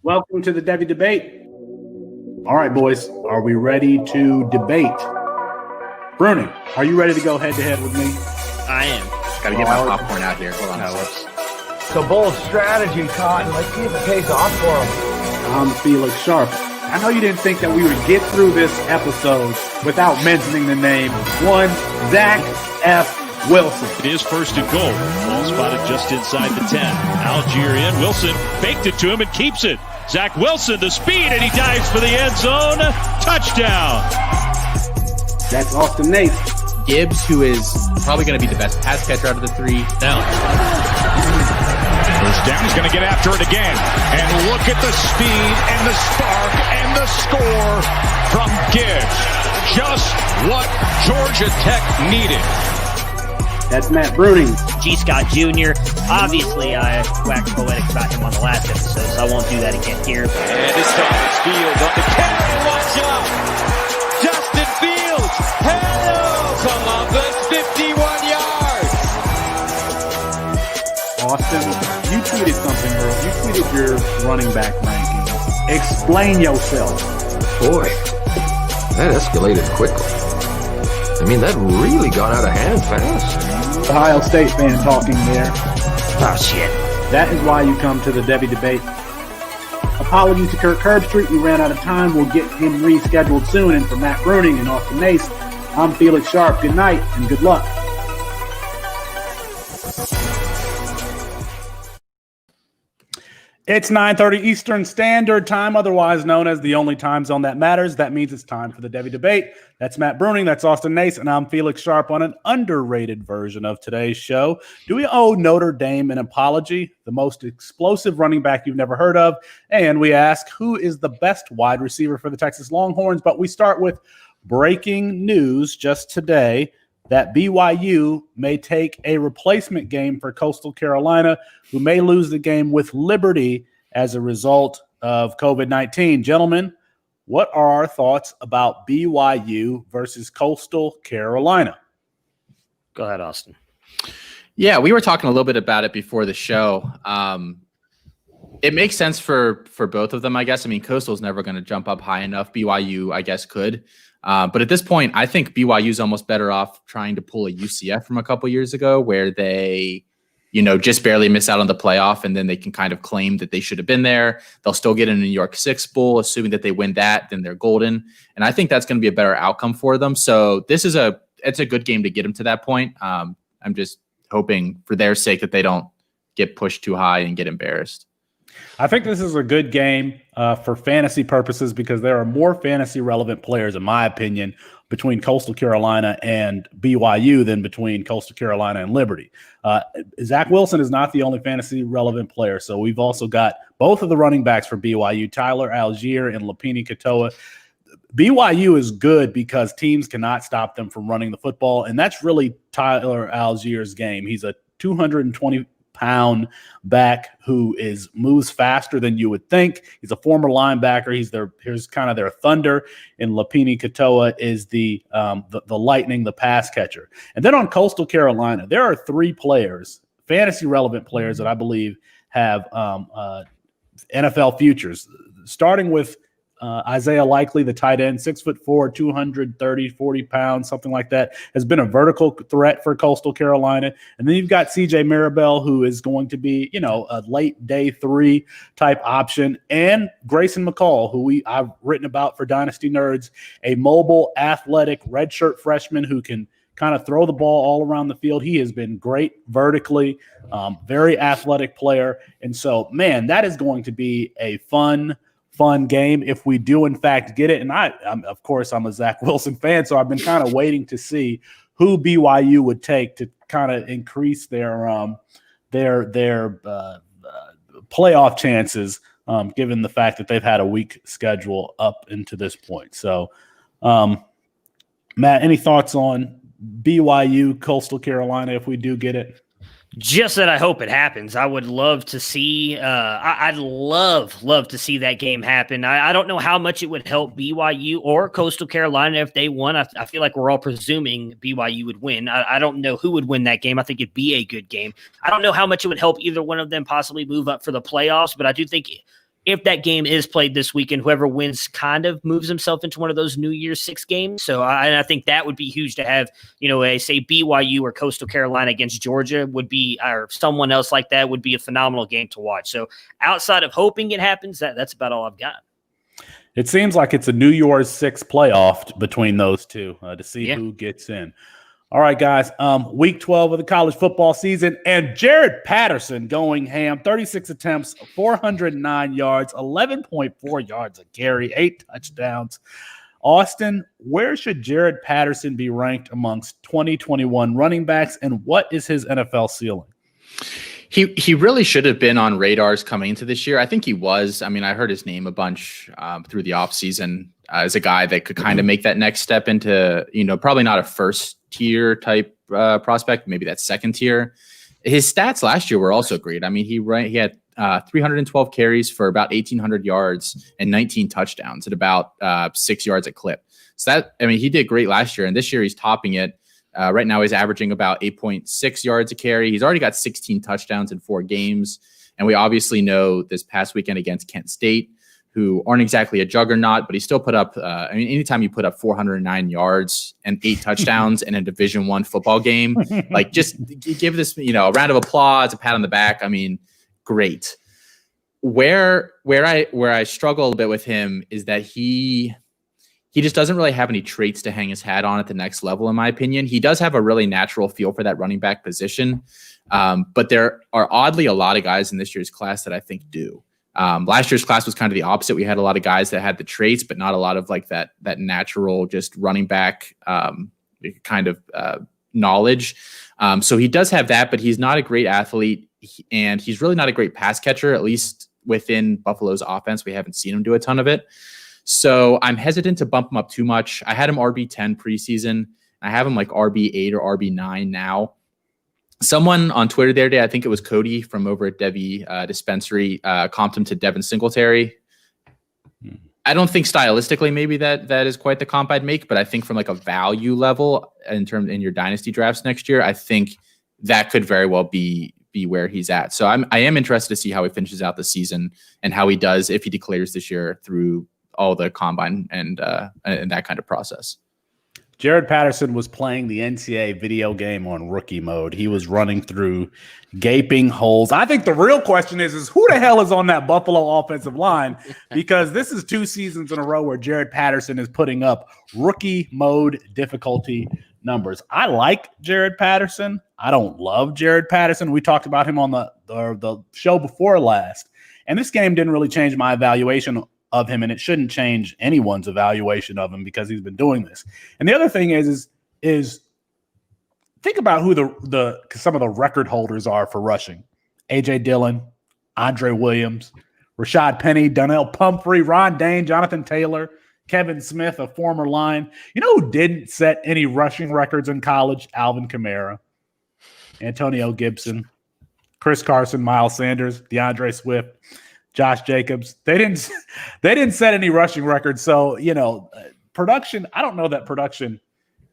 Welcome to the Devy Debate. All right, boys, are we ready to debate? Bruni, are you ready to go head-to-head with me? I am. Got to get my popcorn out here. Hold on. It's a bold strategy, Cotton. Let's see if it pays off for him. I'm Felix Sharp. I know you didn't think that we would get through this episode without mentioning the name one Zach F. Wilson. It is first and goal. Ball spotted just inside the 10. Algier in. Wilson faked it to him and keeps it. Zach Wilson to speed, and he dives for the end zone. Touchdown. That's Austin Nace. Gibbs, who is probably going to be the best pass catcher out of the three. Now, first down, he's going to get after it again. And look at the speed and the spark and the score from Gibbs. Just what Georgia Tech needed. That's Matt Bruni. G. Scott Jr. Obviously, I waxed poetic about him on the last episode, so I won't do that again here. And this time it's Fields up the carry. Watch out! Justin Fields! Hello, Columbus! 51 yards! Austin, you tweeted something, bro. You tweeted your running back rankings. Explain yourself. Boy, that escalated quickly. I mean, that really got out of hand fast. Ohio State fan talking there. Oh, shit. That is why you come to the Devy Debate. Apologies to Kirk Herbstreit. We ran out of time. We'll get him rescheduled soon. And for Matt Bruni and Austin Nace, I'm Felix Sharp. Good night and good luck. It's 9:30 Eastern Standard Time, otherwise known as the only time zone that matters. That means it's time for the Devy Debate. That's Matt Bruni, that's Austin Nace, and I'm Felix Sharp on an underrated version of today's show. Do we owe Notre Dame an apology? The most explosive running back you've never heard of. And we ask, who is the best wide receiver for the Texas Longhorns? But we start with breaking news just today that BYU may take a replacement game for Coastal Carolina, who may lose the game with Liberty as a result of COVID-19. Gentlemen, what are our thoughts about BYU versus Coastal Carolina? Go ahead, Austin. Yeah, we were talking a little bit about it before the show. It makes sense for both of them, I guess. I mean, Coastal's never going to jump up high enough. BYU, I guess, could. But at this point, I think BYU is almost better off trying to pull a UCF from a couple years ago where they, just barely miss out on the playoff, and then they can kind of claim that they should have been there. They'll still get in a New York Six Bowl, assuming that they win that, then they're golden. And I think that's going to be a better outcome for them. So it's a good game to get them to that point. I'm just hoping for their sake that they don't get pushed too high and get embarrassed. I think this is a good game for fantasy purposes because there are more fantasy relevant players, in my opinion, between Coastal Carolina and BYU than between Coastal Carolina and Liberty. Zach Wilson is not the only fantasy relevant player. So we've also got both of the running backs for BYU, Tyler Algier and Lapini Katoa. BYU is good because teams cannot stop them from running the football. And that's really Tyler Algier's game. He's a 220-pound back who moves faster than you would think. He's a former linebacker. Here's kind of their thunder, and Lapini Katoa is the lightning, the pass catcher. And then on Coastal Carolina, there are three players, fantasy relevant players that I believe have NFL futures, starting with Isaiah Likely, the tight end, 6'4", 230, 40 pounds, something like that, has been a vertical threat for Coastal Carolina. And then you've got CJ Maribel, who is going to be, a late day 3 type option. And Grayson McCall, who I've written about for Dynasty Nerds, a mobile, athletic, redshirt freshman who can kind of throw the ball all around the field. He has been great vertically, very athletic player. And so, man, that is going to be a fun game if we do in fact get it. And I'm a Zach Wilson fan, so I've been kind of waiting to see who BYU would take to kind of increase their playoff chances, given the fact that they've had a weak schedule up into this point. So, Matt, any thoughts on BYU Coastal Carolina if we do get it? Just that I hope it happens. I would love to see I'd love to see that game happen. I don't know how much it would help BYU or Coastal Carolina if they won. I feel like we're all presuming BYU would win. I don't know who would win that game. I think it'd be a good game. I don't know how much it would help either one of them possibly move up for the playoffs, but I do think if that game is played this weekend, whoever wins kind of moves himself into one of those New Year's 6 games. So I think that would be huge to have, say BYU or Coastal Carolina against Georgia would be, or someone else like that would be a phenomenal game to watch. So outside of hoping it happens, that's about all I've got. It seems like it's a New Year's 6 playoff between those two to see who gets in. All right, guys, week 12 of the college football season, and Jared Patterson going ham, 36 attempts, 409 yards, 11.4 yards a carry, 8 touchdowns. Austin, where should Jared Patterson be ranked amongst 2021 running backs, and what is his NFL ceiling? He really should have been on radars coming into this year. I think he was. I mean, I heard his name a bunch through the offseason as a guy that could kind of make that next step into, probably not a first tier type prospect, maybe that second tier. His stats last year were also great. I mean, he had 312 carries for about 1,800 yards and 19 touchdowns at about 6 yards a clip. So he did great last year, and this year he's topping it. Right now he's averaging about 8.6 yards a carry. He's already got 16 touchdowns in 4 games. And we obviously know this past weekend against Kent State, who aren't exactly a juggernaut, but he still put up, anytime you put up 409 yards and 8 touchdowns in a Division I football game, like just give this, a round of applause, a pat on the back. I mean, great. Where I struggle a little bit with him is that he just doesn't really have any traits to hang his hat on at the next level, in my opinion. He does have a really natural feel for that running back position, but there are oddly a lot of guys in this year's class that I think do. Last year's class was kind of the opposite. We had a lot of guys that had the traits, but not a lot of like that natural just running back kind of knowledge. So he does have that, but he's not a great athlete, and he's really not a great pass catcher, at least within Buffalo's offense. We haven't seen him do a ton of it. So I'm hesitant to bump him up too much. I had him RB10 preseason. I have him like RB8 or RB9 now. Someone on Twitter the other day, I think it was Cody from over at Devy Dispensary, comped him to Devin Singletary. I don't think stylistically maybe that is quite the comp I'd make, but I think from like a value level in your dynasty drafts next year, I think that could very well be where he's at. So I am interested to see how he finishes out the season and how he does if he declares this year through all the combine and that kind of process. Jared Patterson was playing the NCAA video game on rookie mode. He was running through gaping holes. I think the real question is who the hell is on that Buffalo offensive line? Because this is 2 seasons in a row where Jared Patterson is putting up rookie mode difficulty numbers. I like Jared Patterson. I don't love Jared Patterson. We talked about him on the show before last, and this game didn't really change my evaluation of him, and it shouldn't change anyone's evaluation of him because he's been doing this. And the other thing is think about who some of the record holders are for rushing. A.J. Dillon, Andre Williams, Rashad Penny, Donnell Pumphrey, Ron Dane, Jonathan Taylor, Kevin Smith, a former line. You know who didn't set any rushing records in college? Alvin Kamara, Antonio Gibson, Chris Carson, Miles Sanders, DeAndre Swift, Josh Jacobs. They didn't set any rushing records. So, production, I don't know that production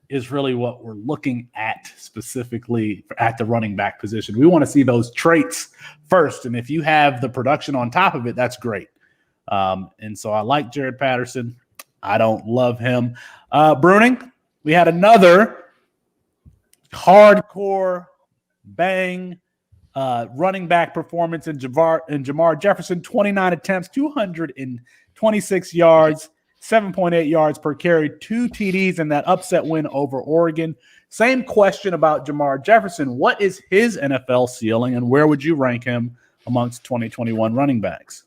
is really what we're looking at specifically at the running back position. We want to see those traits first. And if you have the production on top of it, that's great. And so I like Jared Patterson. I don't love him. Bruning, we had another hardcore bang running back performance in Jamar Jefferson, 29 attempts, 226 yards, 7.8 yards per carry, 2 TDs in that upset win over Oregon. Same question about Jamar Jefferson. What is his NFL ceiling, and where would you rank him amongst 2021 running backs?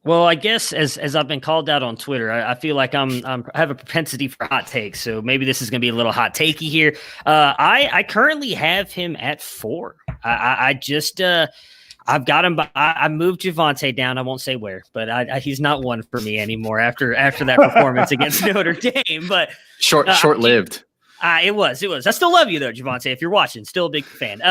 Well, I guess as I've been called out on Twitter, I feel like I have a propensity for hot takes. So maybe this is going to be a little hot takey here. I currently have him at 4. I've got him. I moved Javonte down. I won't say where, but he's not one for me anymore after that performance against Notre Dame. But short-lived. It was. I still love you though, Javonte. If you're watching, still a big fan.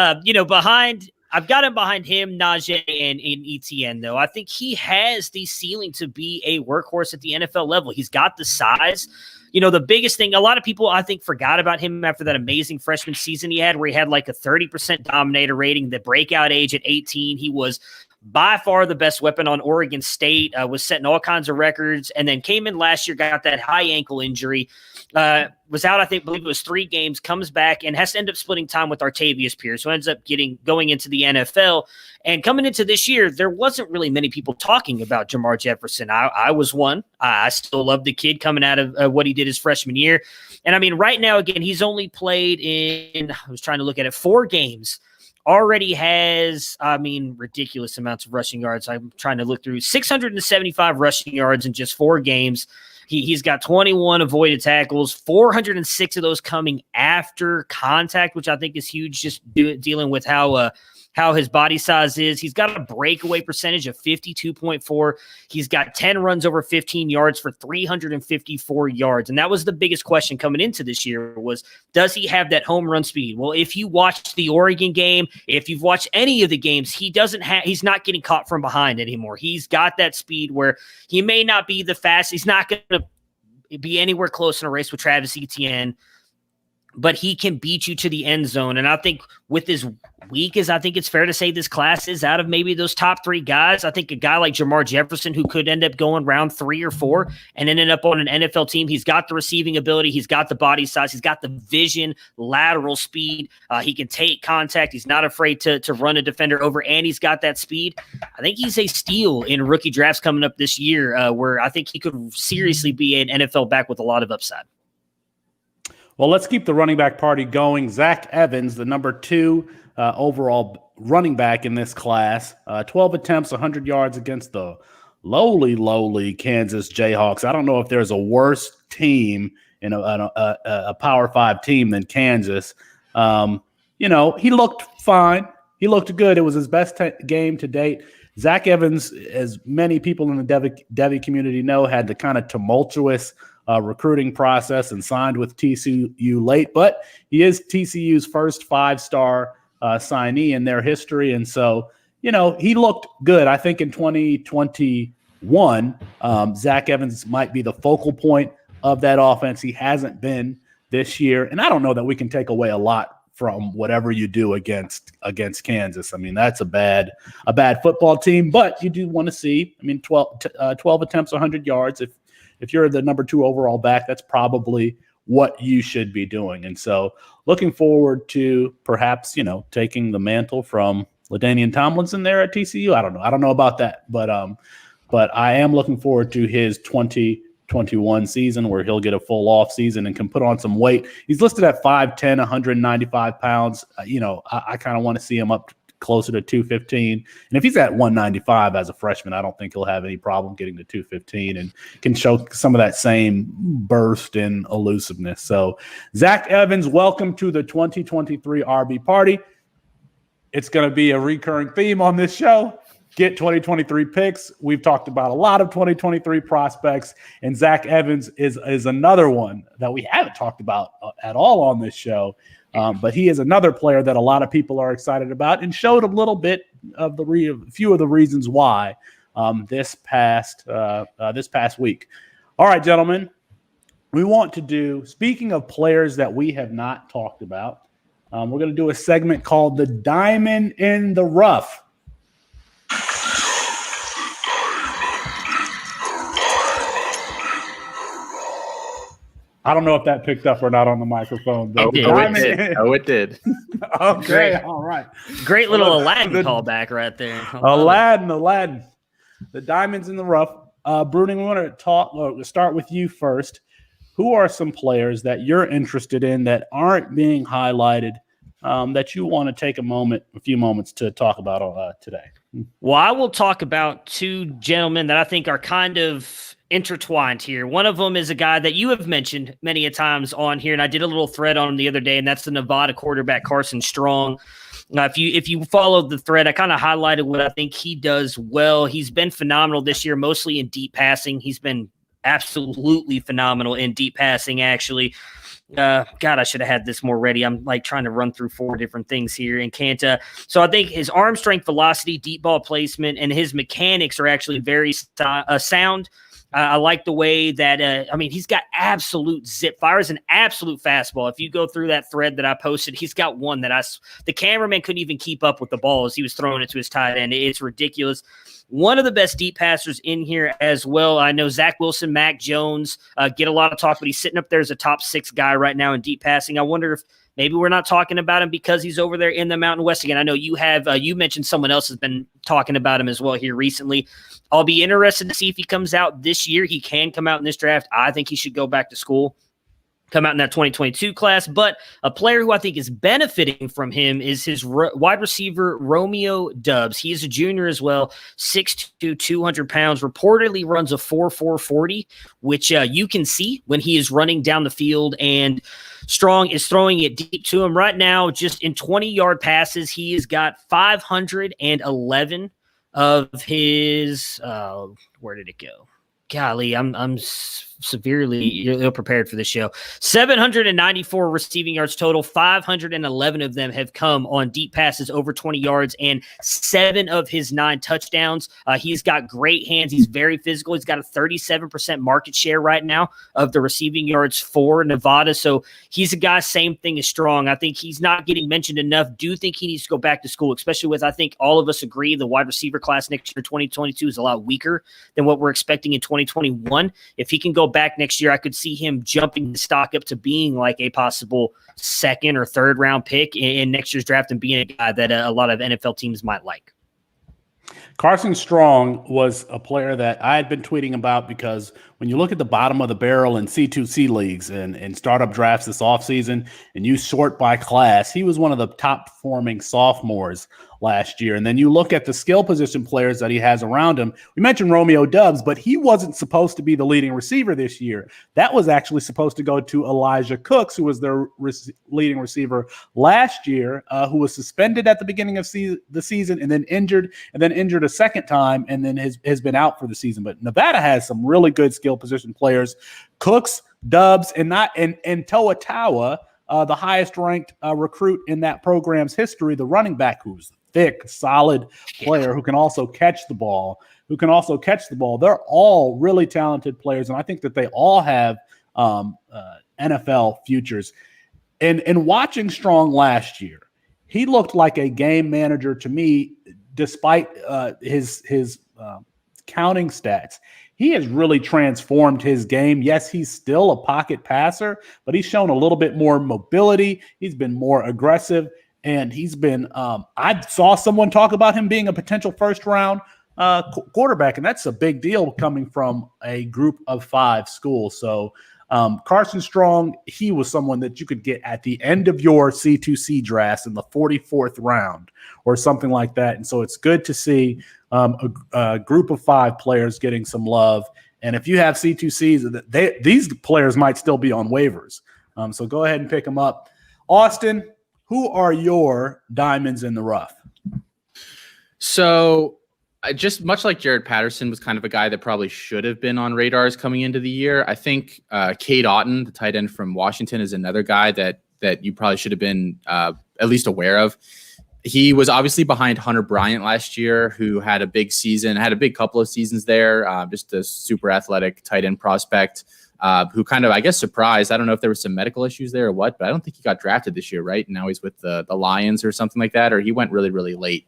I've got him behind him, Najee and Etienne, though. I think he has the ceiling to be a workhorse at the NFL level. He's got the size. The biggest thing, a lot of people, I think, forgot about him after that amazing freshman season he had, where he had like a 30% dominator rating, the breakout age at 18. He was by far the best weapon on Oregon State, was setting all kinds of records, and then came in last year, got that high ankle injury, was out, I believe it was 3 games, comes back and has to end up splitting time with Artavius Pierce, who ends up going into the NFL. And coming into this year, there wasn't really many people talking about Jamar Jefferson. I was one. I still love the kid coming out of what he did his freshman year. And I mean, right now, again, he's only played in, I was trying to look at it, 4 games. Already has, ridiculous amounts of rushing yards. I'm trying to look through 675 rushing yards in just 4 games. He's got 21 avoided tackles, 406 of those coming after contact, which I think is huge, just dealing with how his body size is. He's got a breakaway percentage of 52.4. He's got 10 runs over 15 yards for 354 yards. And that was the biggest question coming into this year was, does he have that home run speed? Well, if you watched the Oregon game, if you've watched any of the games, he's not getting caught from behind anymore. He's got that speed where he may not be the fastest. He's not going to be anywhere close in a race with Travis Etienne, but he can beat you to the end zone. And I think with as weak as I think it's fair to say this class is, out of maybe those top 3 guys, I think a guy like Jamar Jefferson, who could end up going round 3 or 4 and ended up on an NFL team, he's got the receiving ability, he's got the body size, he's got the vision, lateral speed, he can take contact, he's not afraid to run a defender over, and he's got that speed. I think he's a steal in rookie drafts coming up this year, where I think he could seriously be an NFL back with a lot of upside. Well, let's keep the running back party going. Zach Evans, the number 2 overall running back in this class, 12 attempts, 100 yards against the lowly Kansas Jayhawks. I don't know if there's a worse team in a Power 5 team than Kansas. He looked fine. He looked good. It was his best game to date. Zach Evans, as many people in the Devy community know, had the kind of tumultuous recruiting process and signed with TCU late, but he is TCU's first 5-star signee in their history. And so, he looked good. I think in 2021, Zach Evans might be the focal point of that offense. He hasn't been this year. And I don't know that we can take away a lot from whatever you do against Kansas. I mean, that's a bad football team, but you do want to see, 12 attempts, 100 yards. If you're the number 2 overall back, that's probably what you should be doing. And so looking forward to perhaps, taking the mantle from LaDainian Tomlinson there at TCU. I don't know about that, but I am looking forward to his 2021 season where he'll get a full off season and can put on some weight. He's listed at 5'10", 195 pounds. I kind of want to see him up closer to 215. And if he's at 195 as a freshman, I don't think he'll have any problem getting to 215 and can show some of that same burst and elusiveness. So Zach Evans, welcome to the 2023 RB party. It's going to be a recurring theme on this show. Get 2023 picks. We've talked about a lot of 2023 prospects, and Zach Evans is another one that we haven't talked about at all on this show. But he is another player that a lot of people are excited about and showed a little bit of a few of the reasons why this past week. All right, gentlemen, we want to do, speaking of players that we have not talked about, we're going to do a segment called The Diamond in the Rough. I don't know if that picked up or not on the microphone. But it did. Okay, all right. Great little Aladdin callback right there. Aladdin. The diamonds in the rough. Bruning, we want to start with you first. Who are some players that you're interested in that aren't being highlighted that you want to take a few moments to talk about today? Well, I will talk about 2 gentlemen that I think are kind of intertwined here. One of them is a guy that you have mentioned many a times on here, and I did a little thread on him the other day, and that's the Nevada quarterback Carson Strong. If you followed the thread, I kind of highlighted what I think he does well. He's been phenomenal this year, mostly in deep passing. He's been absolutely phenomenal in deep passing, actually. God, I should have had this more ready. I'm like trying to run through 4 different things here and can't. So I think his arm strength, velocity, deep ball placement, and his mechanics are actually very sound. I like the way that, he's got absolute zip. Fires an absolute fastball. If you go through that thread that I posted, he's got one that the cameraman couldn't even keep up with the ball as he was throwing it to his tight end. It's ridiculous. One of the best deep passers in here as well. I know Zach Wilson, Mac Jones get a lot of talk, but he's sitting up there as a top 6 guy right now in deep passing. I wonder if maybe we're not talking about him because he's over there in the Mountain West again. I know you have you mentioned someone else has been talking about him as well here recently. I'll be interested to see if he comes out this year. He can come out in this draft. I think he should go back to school, come out in that 2022 class. But a player who I think is benefiting from him is his wide receiver, Romeo Doubs. He is a junior as well, 6'2", 200 pounds, reportedly runs a 4.4 40, which you can see when he is running down the field, and Strong is throwing it deep to him right now. Just in 20-yard passes, he has got 511 of his where did it go? Golly, I'm severely ill-prepared for this show. 794 receiving yards total. 511 of them have come on deep passes over 20 yards, and 7 of his 9 touchdowns. He's got great hands. He's very physical. He's got a 37% market share right now of the receiving yards for Nevada. So he's a guy, same thing as Strong. I think he's not getting mentioned enough. Do think he needs to go back to school, especially with, I think all of us agree, the wide receiver class next year, 2022, is a lot weaker than what we're expecting in 2021. If he can go back next year, I could see him jumping the stock up to being like a possible 2nd or 3rd round pick in next year's draft and being a guy that a lot of NFL teams might like. Carson Strong was a player that I had been tweeting about because when you look at the bottom of the barrel in C2C leagues and startup drafts this offseason and you sort by class, he was one of the top performing sophomores last year. And then you look at the skill position players that he has around him. We mentioned Romeo Doubs, but he wasn't supposed to be the leading receiver this year. That was actually supposed to go to Elijah Cooks, who was their leading receiver last year, who was suspended at the beginning of the season and then injured a second time and then has been out for the season. But Nevada has some really good skill position players. Cooks, Doubs, and Toa Taua, the highest ranked recruit in that program's history, the running back who's thick, solid player who can also catch the ball. They're all really talented players, and I think that they all have NFL futures. And watching Strong last year, he looked like a game manager to me, despite his counting stats. He has really transformed his game. Yes, he's still a pocket passer, but he's shown a little bit more mobility. He's been more aggressive. And he's been I saw someone talk about him being a potential first-round quarterback, and that's a big deal coming from a group of 5 school. So Carson Strong, he was someone that you could get at the end of your C2C drafts in the 44th round or something like that. And so it's good to see a group of 5 players getting some love. And if you have C2Cs, these players might still be on waivers. So go ahead and pick them up. Austin, who are your diamonds in the rough? So I just much like Jared Patterson was kind of a guy that probably should have been on radars coming into the year. I think Cade Otton, the tight end from Washington, is another guy that you probably should have been at least aware of. He was obviously behind Hunter Bryant last year, who had a big season, had a big couple of seasons there, just a super athletic tight end prospect. Who kind of, I guess, surprised. I don't know if there were some medical issues there or what, but I don't think he got drafted this year, right? Now he's with the Lions or something like that, or he went really, really late.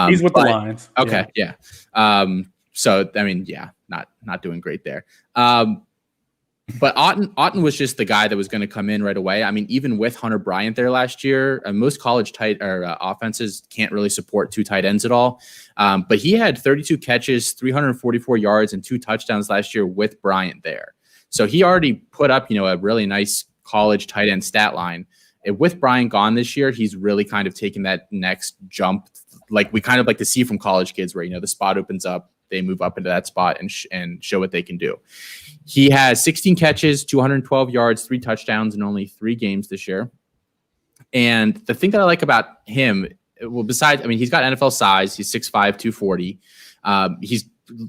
He's with the Lions. Okay, yeah. So, I mean, yeah, not doing great there. But Otton was just the guy that was going to come in right away. I mean, even with Hunter Bryant there last year, most college offenses can't really support 2 tight ends at all. But he had 32 catches, 344 yards, and 2 touchdowns last year with Bryant there. So he already put up, a really nice college tight end stat line. And with Bryant gone this year, he's really kind of taken that next jump, like we kind of like to see from college kids, where the spot opens up, they move up into that spot and show what they can do. He has 16 catches, 212 yards, 3 touchdowns in only 3 games this year. And the thing that I like about him, well, besides, I mean, he's got NFL size. He's 6'5", 240. He's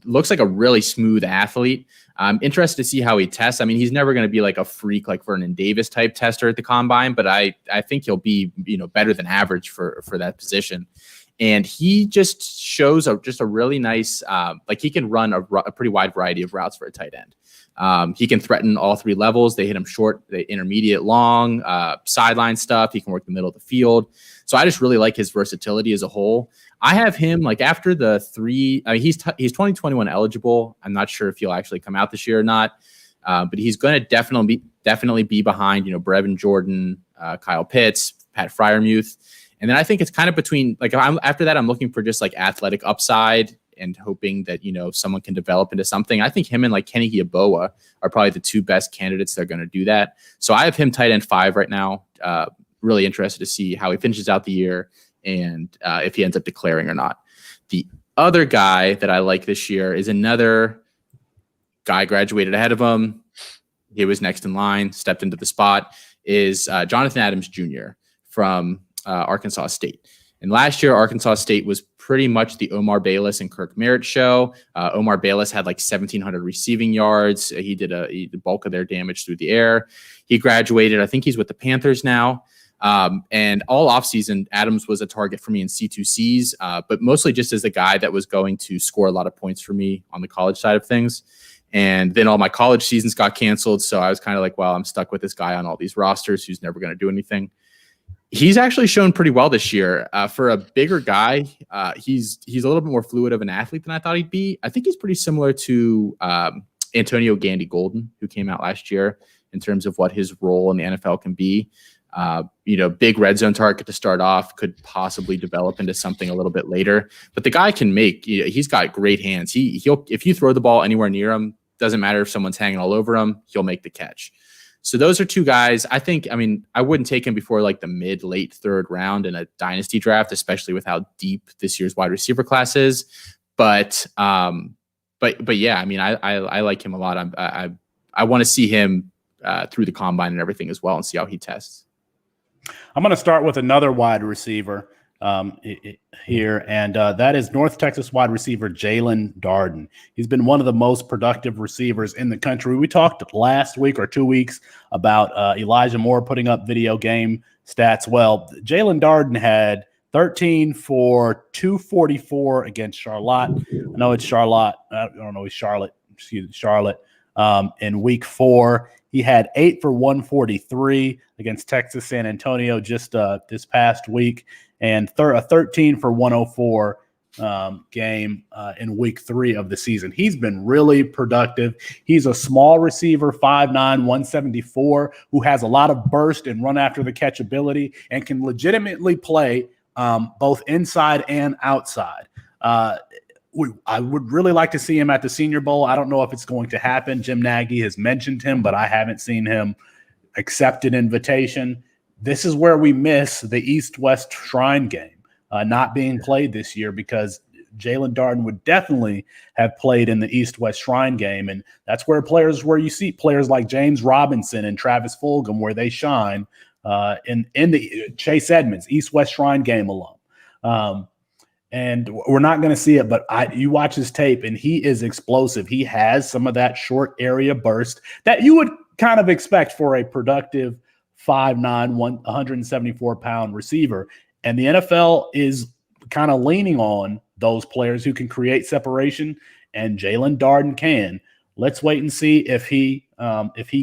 looks like a really smooth athlete. I'm interested to see how he tests. I mean, he's never going to be like a freak like Vernon Davis type tester at the combine, but I think he'll be better than average for that position. And he just shows just a really nice, like he can run a pretty wide variety of routes for a tight end. He can threaten all three levels. They hit him short, the intermediate, long, sideline stuff. He can work the middle of the field. So I just really like his versatility as a whole. I have him like after the three. I mean, he's 2021 eligible. I'm not sure if he'll actually come out this year or not, but he's going to definitely be behind Brevin Jordan, Kyle Pitts, Pat Freiermuth. And then I think it's kind of between, like, after that, I'm looking for just like athletic upside and hoping that, someone can develop into something. I think him and like Kenny Yeboah are probably the two best candidates that are going to do that. So I have him tight end 5 right now. Really interested to see how he finishes out the year and if he ends up declaring or not. The other guy that I like this year is another guy graduated ahead of him. He was next in line, stepped into the spot, is Jonathan Adams Jr. from Arkansas State. And last year, Arkansas State was pretty much the Omar Bayless and Kirk Merritt show. Omar Bayless had like 1,700 receiving yards. He did the bulk of their damage through the air. He graduated. I think he's with the Panthers now. And all offseason, Adams was a target for me in C2Cs, but mostly just as a guy that was going to score a lot of points for me on the college side of things. And then all my college seasons got canceled. So I was kind of like, well, I'm stuck with this guy on all these rosters who's never going to do anything. He's actually shown pretty well this year. For a bigger guy, he's a little bit more fluid of an athlete than I thought he'd be. I think he's pretty similar to Antonio Gandy-Golden, who came out last year, in terms of what his role in the NFL can be. Big red zone target to start off, could possibly develop into something a little bit later. But the guy can make. He's got great hands. He'll if you throw the ball anywhere near him, doesn't matter if someone's hanging all over him, he'll make the catch. So those are two guys. I wouldn't take him before like the late third round in a dynasty draft, especially with how deep this year's wide receiver class is. But yeah, I like him a lot. I want to see him through the combine and everything as well and see how he tests. I'm going to start with another wide receiver here, and that is North Texas wide receiver Jalen Darden. He's been one of the most productive receivers in the country. We talked last week or 2 weeks about Elijah Moore putting up video game stats. Well, Jalen Darden had 13 for 244 against Charlotte. I know it's Charlotte. I don't know. It's Charlotte. Excuse me, Charlotte. In week 4, he had 8 for 143 against Texas San Antonio just this past week, and a 13 for 104 game in week 3 of the season. He's been really productive. He's a small receiver, 5'9", 174, who has a lot of burst and run after the catch ability and can legitimately play both inside and outside. I would really like to see him at the Senior Bowl. I don't know if it's going to happen. Jim Nagy has mentioned him, but I haven't seen him accept an invitation. This is where we miss the East-West Shrine game not being played this year, because Jalen Darden would definitely have played in the East-West Shrine game, and that's where you see players like James Robinson and Travis Fulgham where they shine in the Chase Edmonds, East-West Shrine game alum. And we're not going to see it, but you watch his tape, and he is explosive. He has some of that short area burst that you would kind of expect for a productive 5'9", 174-pound receiver. And the NFL is kind of leaning on those players who can create separation, and Jalen Darden can. Let's wait and see if he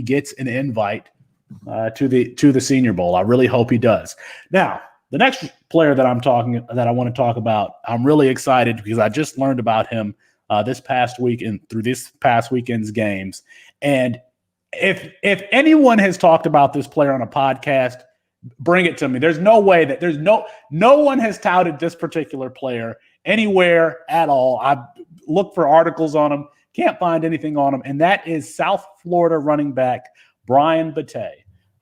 gets an invite to the Senior Bowl. I really hope he does. Now, the next player that I want to talk about, I'm really excited because I just learned about him this past week and through this past weekend's games. And if anyone has talked about this player on a podcast, bring it to me. There's no way that no one has touted this particular player anywhere at all. I've looked for articles on him, can't find anything on him, and that is South Florida running back Brian Batey.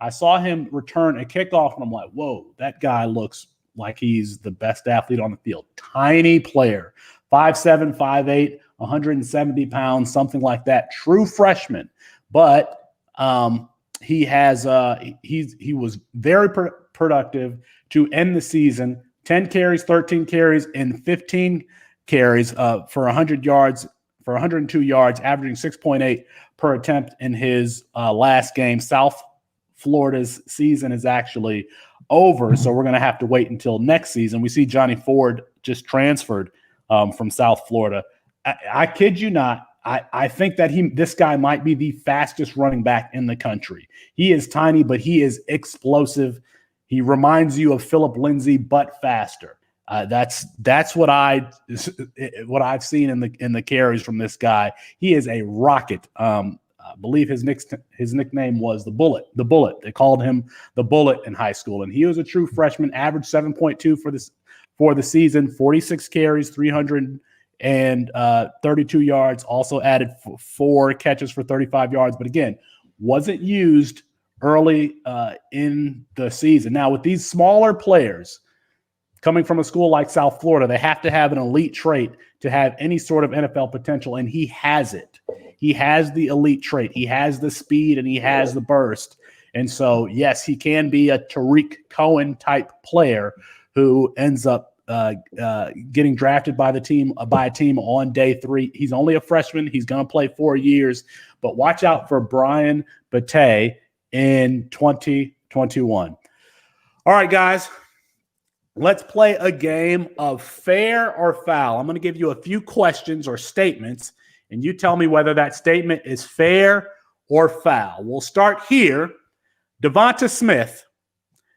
I saw him return a kickoff, and I'm like, whoa, that guy looks like he's the best athlete on the field. Tiny player, 5'7", 5'8", 170 pounds, something like that. True freshman. But he was very productive to end the season. 10 carries, 13 carries, and 15 carries for 100 yards, for 102 yards, averaging 6.8 per attempt in his last game. South Florida's season is actually over, so we're going to have to wait until next season. We see Johnny Ford just transferred from South Florida. I kid you not. I think that this guy might be the fastest running back in the country. He is tiny, but he is explosive. He reminds you of Philip Lindsay, but faster. That's what I've seen in the carries from this guy. He is a rocket. I believe his nickname was the Bullet. The Bullet. They called him the Bullet in high school, and he was a true freshman. Averaged 7.2 for the season. 46 carries, 332 yards. Also added 4 catches for 35 yards. But again, wasn't used early in the season. Now with these smaller players coming from a school like South Florida, they have to have an elite trait to have any sort of NFL potential, and he has it. He has the elite trait. He has the speed, and he has the burst. And so, yes, he can be a Tariq Cohen type player who ends up getting drafted by a team on day 3. He's only a freshman. He's going to play 4 years, but watch out for Brian Batey in 2021. All right, guys. Let's play a game of fair or foul. I'm going to give you a few questions or statements, and you tell me whether that statement is fair or foul. We'll start here. Devonta Smith.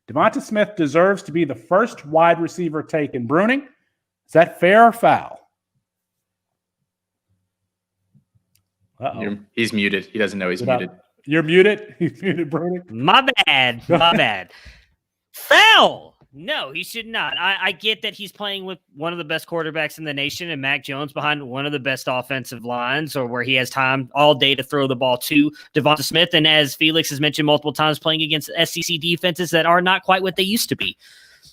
Devonta Smith deserves to be the first wide receiver taken. Bruning, is that fair or foul? He's muted. He doesn't know he's muted. You're muted? He's muted, Bruning? My bad. My bad. Foul. No, he should not. I get that he's playing with one of the best quarterbacks in the nation and Mac Jones behind one of the best offensive lines, or where he has time all day to throw the ball to Devonta Smith. And as Felix has mentioned multiple times, playing against SEC defenses that are not quite what they used to be.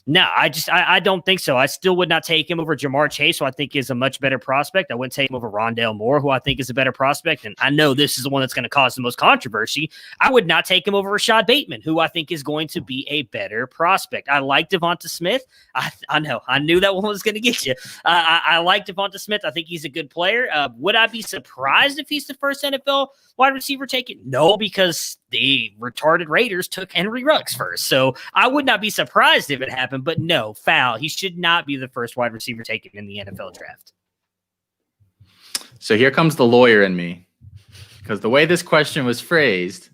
No, I don't think so. I still would not take him over Jamar Chase, who I think is a much better prospect. I wouldn't take him over Rondale Moore, who I think is a better prospect. And I know this is the one that's going to cause the most controversy. I would not take him over Rashad Bateman, who I think is going to be a better prospect. I like Devonta Smith. I know. I knew that one was going to get you. I like Devonta Smith. I think he's a good player. Would I be surprised if he's the first NFL wide receiver taken? No, because the retarded Raiders took Henry Ruggs first. So I would not be surprised if it happened, but no, foul. He should not be the first wide receiver taken in the NFL draft. So here comes the lawyer in me, because the way this question was phrased,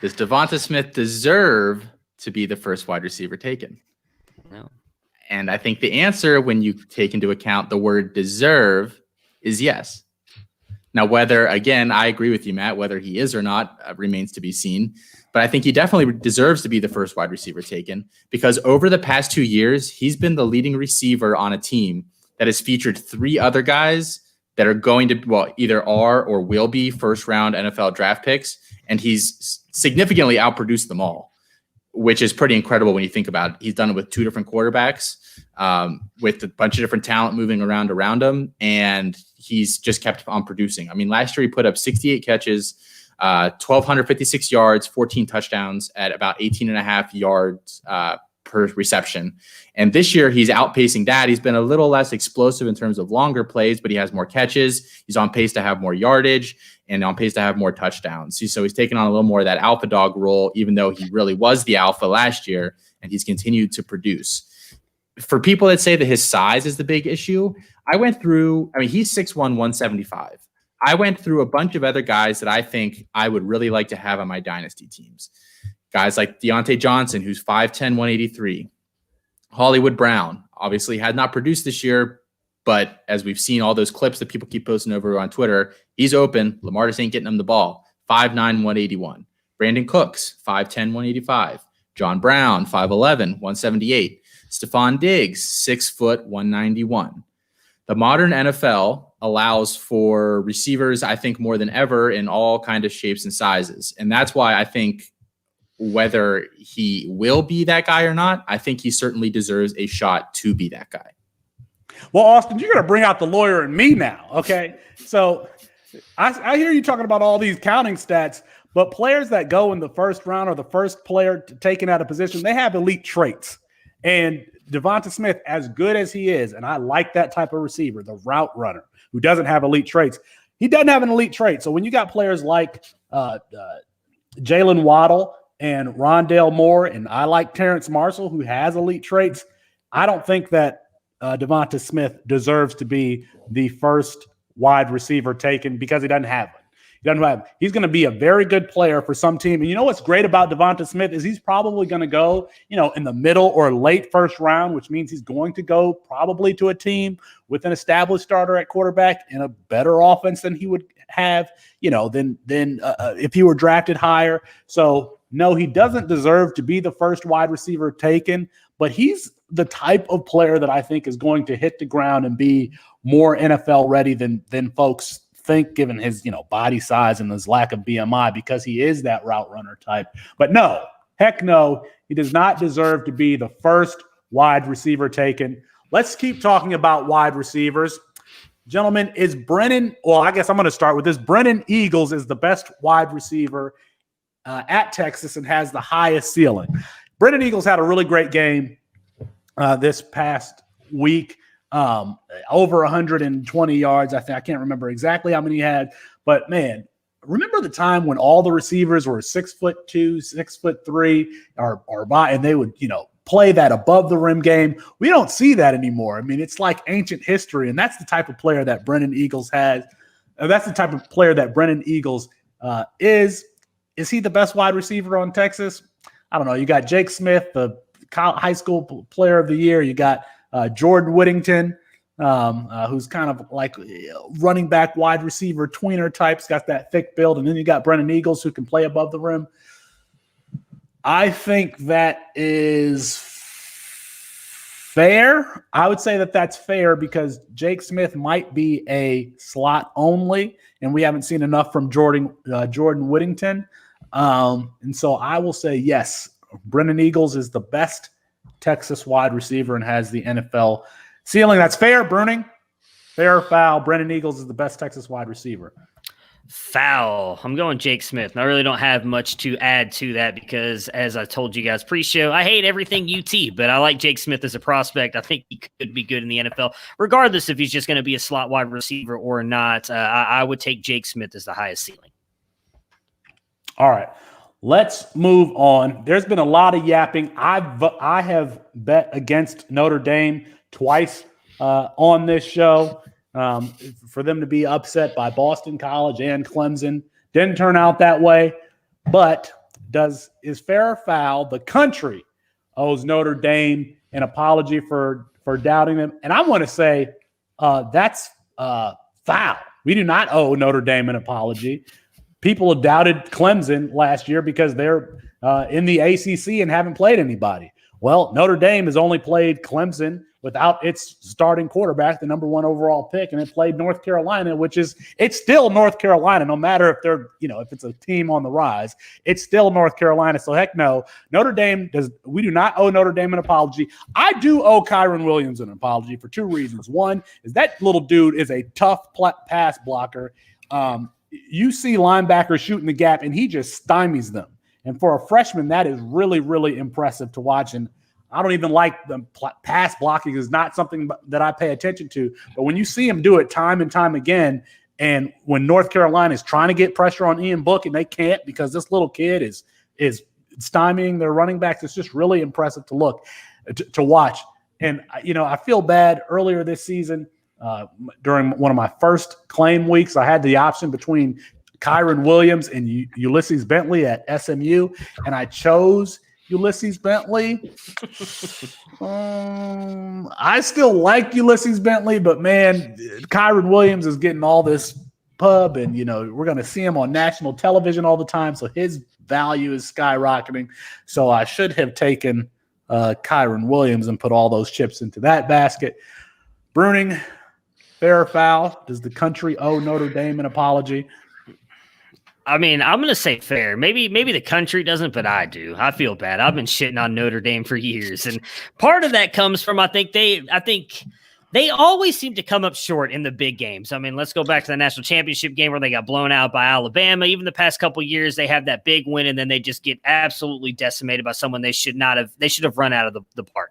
does Devonta Smith deserve to be the first wide receiver taken? No. And I think the answer, when you take into account the word deserve, is yes. Now, whether, again, I agree with you, Matt, whether he is or not remains to be seen. But I think he definitely deserves to be the first wide receiver taken, because over the past 2 years, he's been the leading receiver on a team that has featured 3 other guys that are going to, well, either are or will be first-round NFL draft picks, and he's significantly outproduced them all, which is pretty incredible when you think about it. He's done it with 2 different quarterbacks, with a bunch of different talent moving around him, and he's just kept on producing. I mean, last year he put up 68 catches, 1,256 yards, 14 touchdowns at about 18.5 yards per reception. And this year he's outpacing that. He's been a little less explosive in terms of longer plays, but he has more catches. He's on pace to have more yardage and on pace to have more touchdowns. So he's taken on a little more of that alpha dog role, even though he really was the alpha last year, and he's continued to produce. For people that say that his size is the big issue, he's 6'1", 175. I went through a bunch of other guys that I think I would really like to have on my dynasty teams. Guys like Deontay Johnson, who's 5'10", 183. Hollywood Brown, obviously had not produced this year, but as we've seen all those clips that people keep posting over on Twitter, he's open. Lamar just ain't getting him the ball. 5'9", 181. Brandon Cooks, 5'10", 185. John Brown, 5'11", 178. Stephon Diggs, 6 foot, 191. The modern NFL allows for receivers, I think, more than ever in all kind of shapes and sizes. And that's why I think whether he will be that guy or not, I think he certainly deserves a shot to be that guy. Well, Austin, you're going to bring out the lawyer in me now, okay? So I hear you talking about all these counting stats, but players that go in the first round or the first player taken out of position, they have elite traits. And Devonta Smith, as good as he is, and I like that type of receiver, the route runner, who doesn't have elite traits, he doesn't have an elite trait. So when you got players like Jalen Waddle and Rondale Moore, and I like Terrence Marshall, who has elite traits, I don't think that Devonta Smith deserves to be the first wide receiver taken because he doesn't have one. He's going to be a very good player for some team. And you know what's great about Devonta Smith is he's probably going to go, in the middle or late first round, which means he's going to go probably to a team with an established starter at quarterback and a better offense than he would have, than if he were drafted higher. So no, he doesn't deserve to be the first wide receiver taken, but he's the type of player that I think is going to hit the ground and be more NFL ready than folks think, given his body size and his lack of BMI, because he is that route runner type. But no, heck no, he does not deserve to be the first wide receiver taken. Let's keep talking about wide receivers. Gentlemen, I guess I'm going to start with this. Brennan Eagles is the best wide receiver at Texas and has the highest ceiling. Brennan Eagles had a really great game this past week. Over 120 yards. I can't remember exactly how many he had, but man, remember the time when all the receivers were 6'2", 6'3", and they would, play that above the rim game. We don't see that anymore. I mean, it's like ancient history, and that's the type of player that Brennan Eagles has. That's the type of player that Brennan Eagles is. Is he the best wide receiver on Texas? I don't know. You got Jake Smith, the high school player of the year. You got Jordan Whittington, who's kind of like running back, wide receiver, tweener types, got that thick build. And then you got Brennan Eagles, who can play above the rim. I think that is fair. I would say that that's fair because Jake Smith might be a slot only, and we haven't seen enough from Jordan Whittington. And so I will say, yes, Brennan Eagles is the best Texas wide receiver and has the NFL ceiling. That's fair, Bruning. Fair or foul? Brennan Eagles is the best Texas wide receiver. Foul. I'm going Jake Smith. And I really don't have much to add to that because, as I told you guys pre-show, I hate everything UT, but I like Jake Smith as a prospect. I think he could be good in the NFL, regardless if he's just going to be a slot wide receiver or not. I would take Jake Smith as the highest ceiling. All right. Let's move on. There's been a lot of yapping. I have bet against Notre Dame twice on this show for them to be upset by Boston College and Clemson. Didn't turn out that way. But is fair or foul? The country owes Notre Dame an apology for doubting them. And I want to say that's foul. We do not owe Notre Dame an apology. People have doubted Clemson last year because they're in the ACC and haven't played anybody. Well, Notre Dame has only played Clemson without its starting quarterback, the number 1 overall pick, and it played North Carolina, it's still North Carolina, no matter if they're, if it's a team on the rise, it's still North Carolina. So heck no, we do not owe Notre Dame an apology. I do owe Kyron Williams an apology for 2 reasons. One is that little dude is a tough pass blocker. You see linebackers shooting the gap, and he just stymies them. And for a freshman, that is really, really impressive to watch. And I don't even like the pass blocking is not something that I pay attention to. But when you see him do it time and time again, and when North Carolina is trying to get pressure on Ian Book and they can't because this little kid is stymieing their running backs, it's just really impressive to watch. And, I feel bad earlier this season. During one of my first claim weeks, I had the option between Kyron Williams and Ulysses Bentley at SMU, and I chose Ulysses Bentley. I still like Ulysses Bentley, but man, Kyron Williams is getting all this pub, and we're going to see him on national television all the time, so his value is skyrocketing. So I should have taken Kyron Williams and put all those chips into that basket. Bruning, fair or foul? Does the country owe Notre Dame an apology? I mean, I'm going to say fair. Maybe the country doesn't, but I do. I feel bad. I've been shitting on Notre Dame for years. And part of that comes from, I think they always seem to come up short in the big games. I mean, let's go back to the national championship game where they got blown out by Alabama. Even the past couple of years, they have that big win, and then they just get absolutely decimated by someone they should have run out of the park.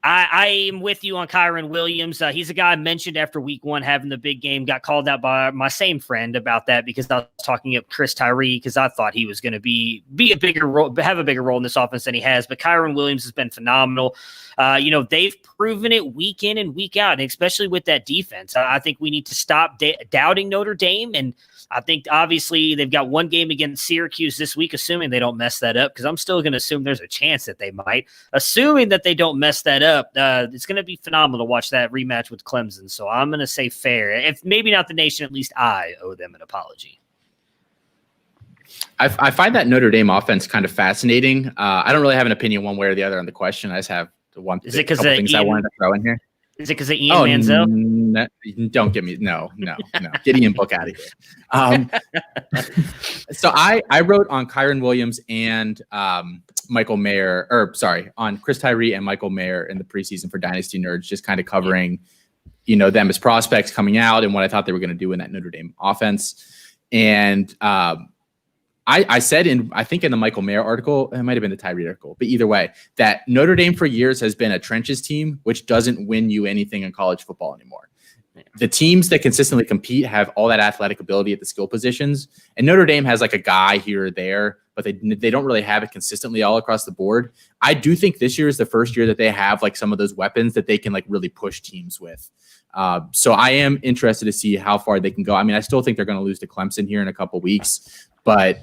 I am with you on Kyron Williams. He's a guy I mentioned after week 1 having the big game. Got called out by my same friend about that because I was talking up Chris Tyree because I thought he was going to be a bigger role, have a bigger role in this offense than he has. But Kyron Williams has been phenomenal. They've proven it week in and week out, and especially with that defense. I think we need to stop doubting Notre Dame. And I think obviously they've got one game against Syracuse this week, assuming they don't mess that up, because I'm still going to assume there's a chance that they might. Assuming that they don't mess that up, it's going to be phenomenal to watch that rematch with Clemson. So I'm going to say fair. If maybe not the nation, at least I owe them an apology. I find that Notre Dame offense kind of fascinating. I don't really have an opinion one way or the other on the question. I just have couple things I wanted to throw in here. Is it because of Ian Manziel? Don't get me. No. Get Ian Book out of here. So I wrote on Kyron Williams and Michael Mayer, on Chris Tyree and Michael Mayer in the preseason for Dynasty Nerds, just kind of covering, them as prospects coming out and what I thought they were going to do in that Notre Dame offense. And I said I think in the Michael Mayer article, it might have been the Tyree article, but either way, that Notre Dame for years has been a trenches team, which doesn't win you anything in college football anymore. The teams that consistently compete have all that athletic ability at the skill positions, and Notre Dame has like a guy here or there, but they don't really have it consistently all across the board. I do think this year is the first year that they have like some of those weapons that they can like really push teams with. So I am interested to see how far they can go. I mean, I still think they're going to lose to Clemson here in a couple weeks, but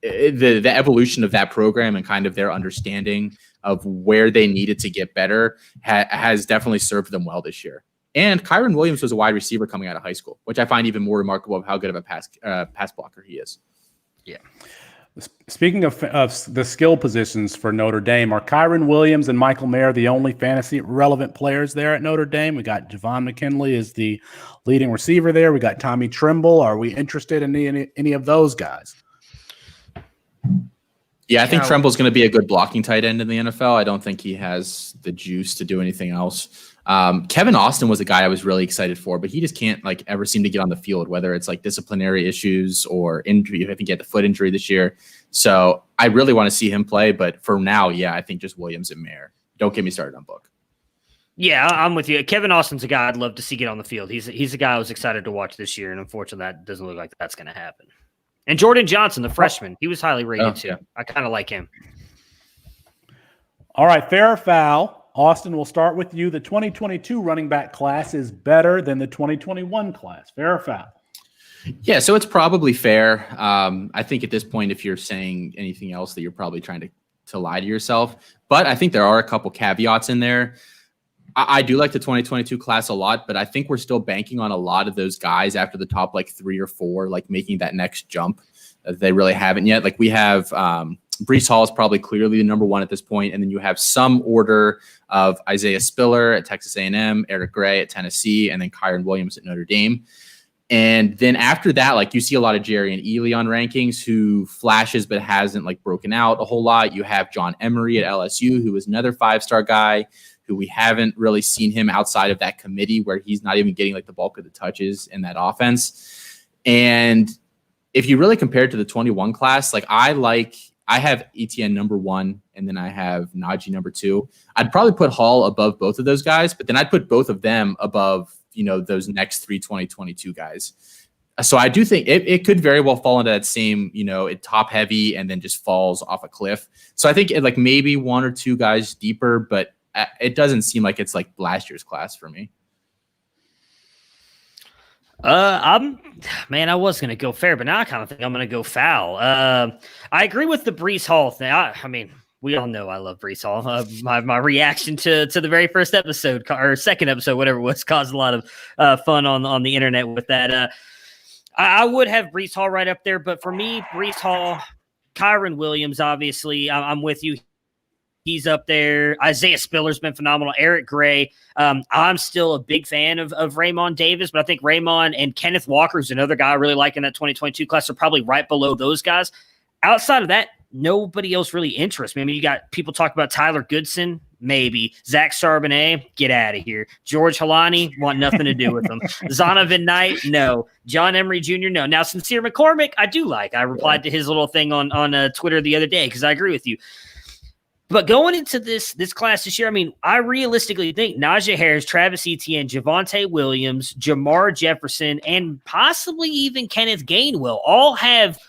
the evolution of that program and kind of their understanding of where they needed to get better has definitely served them well this year. And Kyron Williams was a wide receiver coming out of high school, which I find even more remarkable of how good of a pass blocker he is. Yeah. Speaking of the skill positions for Notre Dame, are Kyron Williams and Michael Mayer the only fantasy relevant players there at Notre Dame? We got Javon McKinley as the leading receiver there. We got Tommy Trimble. Are we interested in any of those guys? Yeah, I think Tremble's going to be a good blocking tight end in the NFL. I don't think he has the juice to do anything else. Kevin Austin was a guy I was really excited for, but he just can't like ever seem to get on the field, whether it's like disciplinary issues or injury. I think he had the foot injury this year. So I really want to see him play. But for now, yeah, I think just Williams and Mayer. Don't get me started on Book. Yeah, I'm with you. Kevin Austin's a guy I'd love to see get on the field. He's a guy I was excited to watch this year, and unfortunately that doesn't look like that's going to happen. And Jordan Johnson, the freshman, he was highly rated too. Yeah. I kind of like him. All right, fair or foul. Austin, we'll start with you. The 2022 running back class is better than the 2021 class. Fair or foul? Yeah, so it's probably fair. I think at this point, if you're saying anything else, that you're probably trying to lie to yourself. But I think there are a couple caveats in there. I do like the 2022 class a lot, but I think we're still banking on a lot of those guys after the top like 3 or 4, like making that next jump that they really haven't yet. Like we have Breece Hall is probably clearly the number 1 at this point, and then you have some order of Isaiah Spiller at Texas A&M, Eric Gray at Tennessee, and then Kyron Williams at Notre Dame. And then after that, like you see a lot of Jerry and Ely on rankings who flashes but hasn't like broken out a whole lot. You have John Emery at LSU, who is another 5-star guy who we haven't really seen him outside of that committee where he's not even getting like the bulk of the touches in that offense. And if you really compare it to the 21 class, like I have Etienne number 1 and then I have Najee number 2. I'd probably put Hall above both of those guys, but then I'd put both of them above, those next 3 2022 guys. So I do think it could very well fall into that same, it top heavy and then just falls off a cliff. So I think like maybe 1 or 2 guys deeper, but it doesn't seem like it's like last year's class for me. I was going to go fair, but now I kind of think I'm going to go foul. I agree with the Breece Hall thing. I mean, we all know I love Breece Hall. My reaction to the very first episode or second episode, whatever it was, caused a lot of fun on the internet with that. I would have Breece Hall right up there, but for me, Breece Hall, Kyron Williams, obviously, I'm with you. He's up there. Isaiah Spiller's been phenomenal. Eric Gray. I'm still a big fan of Raymond Davis, but I think Raymond and Kenneth Walker's another guy I really like in that 2022 class. Are probably right below those guys. Outside of that, nobody else really interests me. I mean, you got people talk about Tyler Goodson, maybe. Zach Charbonnet, get out of here. George Halani, want nothing to do with him. Zonovan Knight, no. John Emery Jr., no. Now, Sincere McCormick, I do like. I replied to his little thing on Twitter the other day because I agree with you. But going into this class this year, I mean, I realistically think Najee Harris, Travis Etienne, Javonte Williams, Jamar Jefferson, and possibly even Kenneth Gainwell all have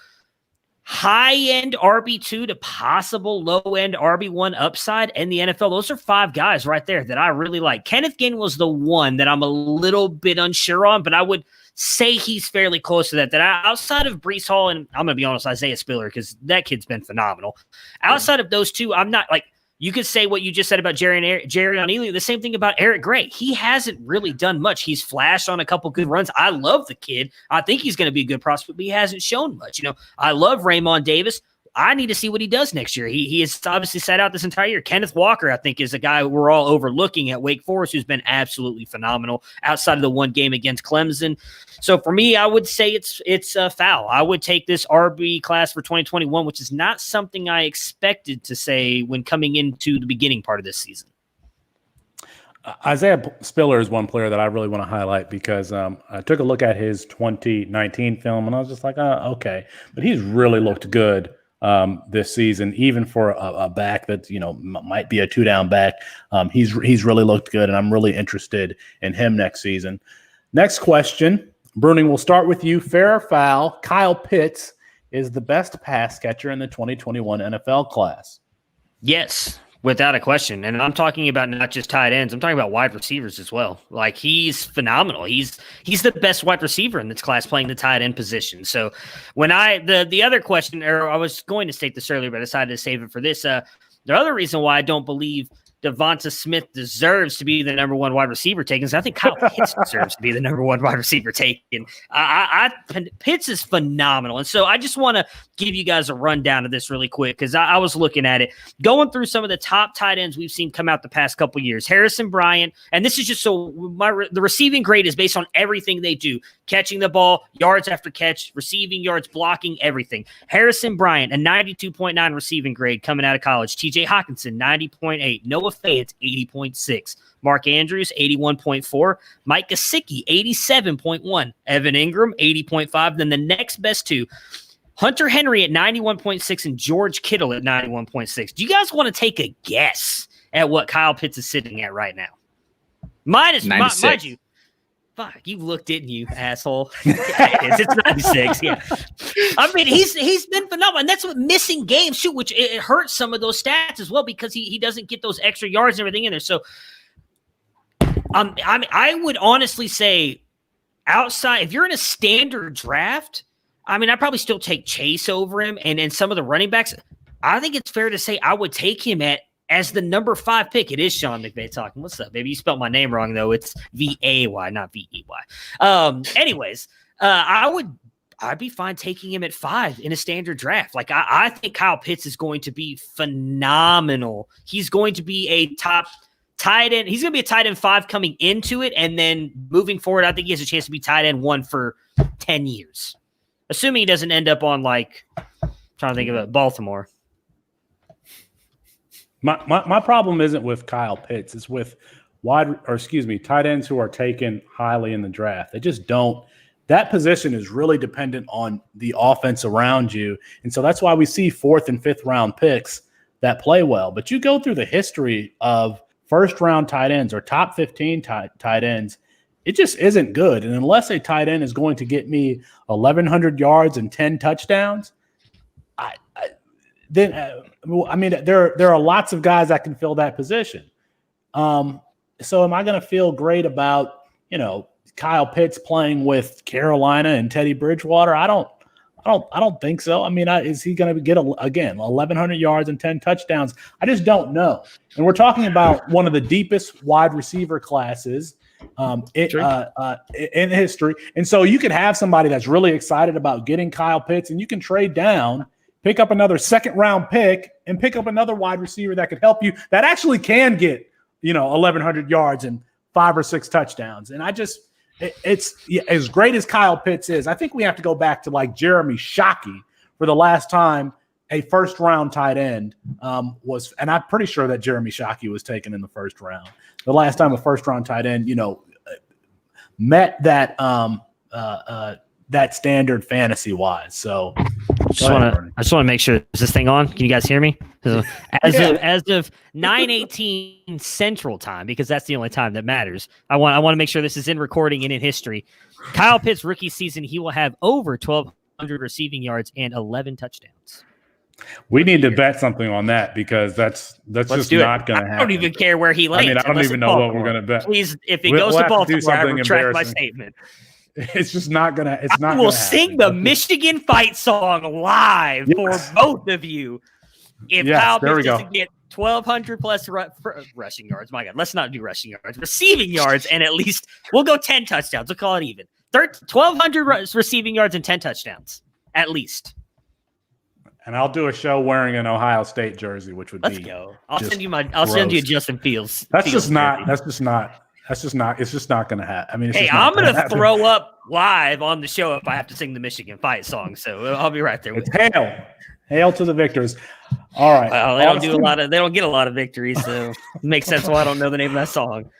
high-end RB2 to possible low-end RB1 upside in the NFL. Those are 5 guys right there that I really like. Kenneth Gainwell's the one that I'm a little bit unsure on, but I would say he's fairly close to that. Outside of Breece Hall and I'm going to be honest, Isaiah Spiller, because that kid's been phenomenal. Outside of those two, I'm not like you could say what you just said about Jerry Ealy. The same thing about Eric Gray. He hasn't really done much. He's flashed on a couple good runs. I love the kid. I think he's going to be a good prospect, but he hasn't shown much. I love Raymond Davis. I need to see what he does next year. He has obviously sat out this entire year. Kenneth Walker, I think, is a guy we're all overlooking at Wake Forest who's been absolutely phenomenal outside of the one game against Clemson. So for me, I would say it's a foul. I would take this RB class for 2021, which is not something I expected to say when coming into the beginning part of this season. Isaiah Spiller is one player that I really want to highlight because I took a look at his 2019 film and I was just like, okay. But he's really looked good this season, even for a back that might be a 2-down back. He's really looked good, and I'm really interested in him next season. Next question, Bruning, we'll start with you. Fair or foul? Kyle Pitts is the best pass catcher in the 2021 NFL class. Yes, without a question. And I'm talking about not just tight ends. I'm talking about wide receivers as well. Like, he's phenomenal. He's the best wide receiver in this class playing the tight end position. So when the other question, or I was going to state this earlier, but I decided to save it for this. The other reason why I don't believe Devonta Smith deserves to be the number one wide receiver taken. So I think Kyle Pitts deserves to be the number one wide receiver taken. Pitts is phenomenal. And so I just want to give you guys a rundown of this really quick because I was looking at it, going through some of the top tight ends we've seen come out the past couple years. Harrison Bryant, and this is just so the receiving grade is based on everything they do. Catching the ball, yards after catch, receiving yards, blocking, everything. Harrison Bryant, a 92.9 receiving grade coming out of college. TJ Hawkinson, 90.8. Noah Fayette, 80.6. Mark Andrews, 81.4. Mike Gesicki, 87.1. Evan Ingram, 80.5. Then the next best two, Hunter Henry at 91.6 and George Kittle at 91.6. Do you guys want to take a guess at what Kyle Pitts is sitting at right now? Mind you, fuck, you looked, didn't you, asshole? It's 96, yeah. I mean, he's been phenomenal, and that's what missing games, too, which it hurts some of those stats as well because he doesn't get those extra yards and everything in there. So, I would honestly say outside, if you're in a standard draft, I mean, I'd probably still take Chase over him, and some of the running backs, I think it's fair to say I would take him as the number 5 pick. It is Sean McVay talking. What's up, baby? You spelled my name wrong, though. It's V-A-Y, not V-E-Y. Anyways, I'd be fine taking him at 5 in a standard draft. Like, I think Kyle Pitts is going to be phenomenal. He's going to be a top tight end. He's going to be a tight end 5 coming into it, and then moving forward, I think he has a chance to be tight end 1 for 10 years. Assuming he doesn't end up on, like, I'm trying to think of it, Baltimore. My problem isn't with Kyle Pitts. It's with tight ends who are taken highly in the draft. They just don't. That position is really dependent on the offense around you. And so that's why we see 4th and 5th round picks that play well. But you go through the history of first round tight ends or top 15 tight ends, it just isn't good. And unless a tight end is going to get me 1,100 yards and 10 touchdowns, there are lots of guys that can fill that position. So am I going to feel great about, Kyle Pitts playing with Carolina and Teddy Bridgewater? I don't think so. I mean, is he going to get 1,100 yards and 10 touchdowns? I just don't know. And we're talking about one of the deepest wide receiver classes in history. And so you could have somebody that's really excited about getting Kyle Pitts, and you can trade down, pick up another 2nd round pick, and pick up another wide receiver that could help you, that actually can get 1,100 yards and 5 or 6 touchdowns. And it's as great as Kyle Pitts is, I think we have to go back to like Jeremy Shockey for the last time a 1st round tight end was, and I'm pretty sure that Jeremy Shockey was taken in the 1st round. The last time a 1st round tight end, met that that standard fantasy wise. So just want to make sure, is this thing on? Can you guys hear me? As of 9:18 Central Time, because that's the only time that matters. I want to make sure this is in recording and in history. Kyle Pitts rookie season, he will have over 1,200 receiving yards and 11 touchdowns. We need to bet something on that because that's just not going to happen. I don't even care where he lands. I mean, I don't even know what we're going to bet. Please, if he goes to Baltimore, I retract my statement. It's just not going to. It's not. We'll sing the Michigan fight song live for both of you. If Kyle Pitts doesn't get 1,200 plus rushing yards, my God, let's not do rushing yards, receiving yards, and at least we'll go 10 touchdowns. We'll call it even. 1,200 receiving yards and 10 touchdowns at least. And I'll do a show wearing an Ohio State jersey, which would Let's be. Go. I'll send you Justin Fields. It's just not going to happen. I mean, I'm going to throw up live on the show if I have to sing the Michigan fight song. So I'll be right there with you. Hail to the victors. All right. Well, they don't get a lot of victories, so it makes sense why I don't know the name of that song.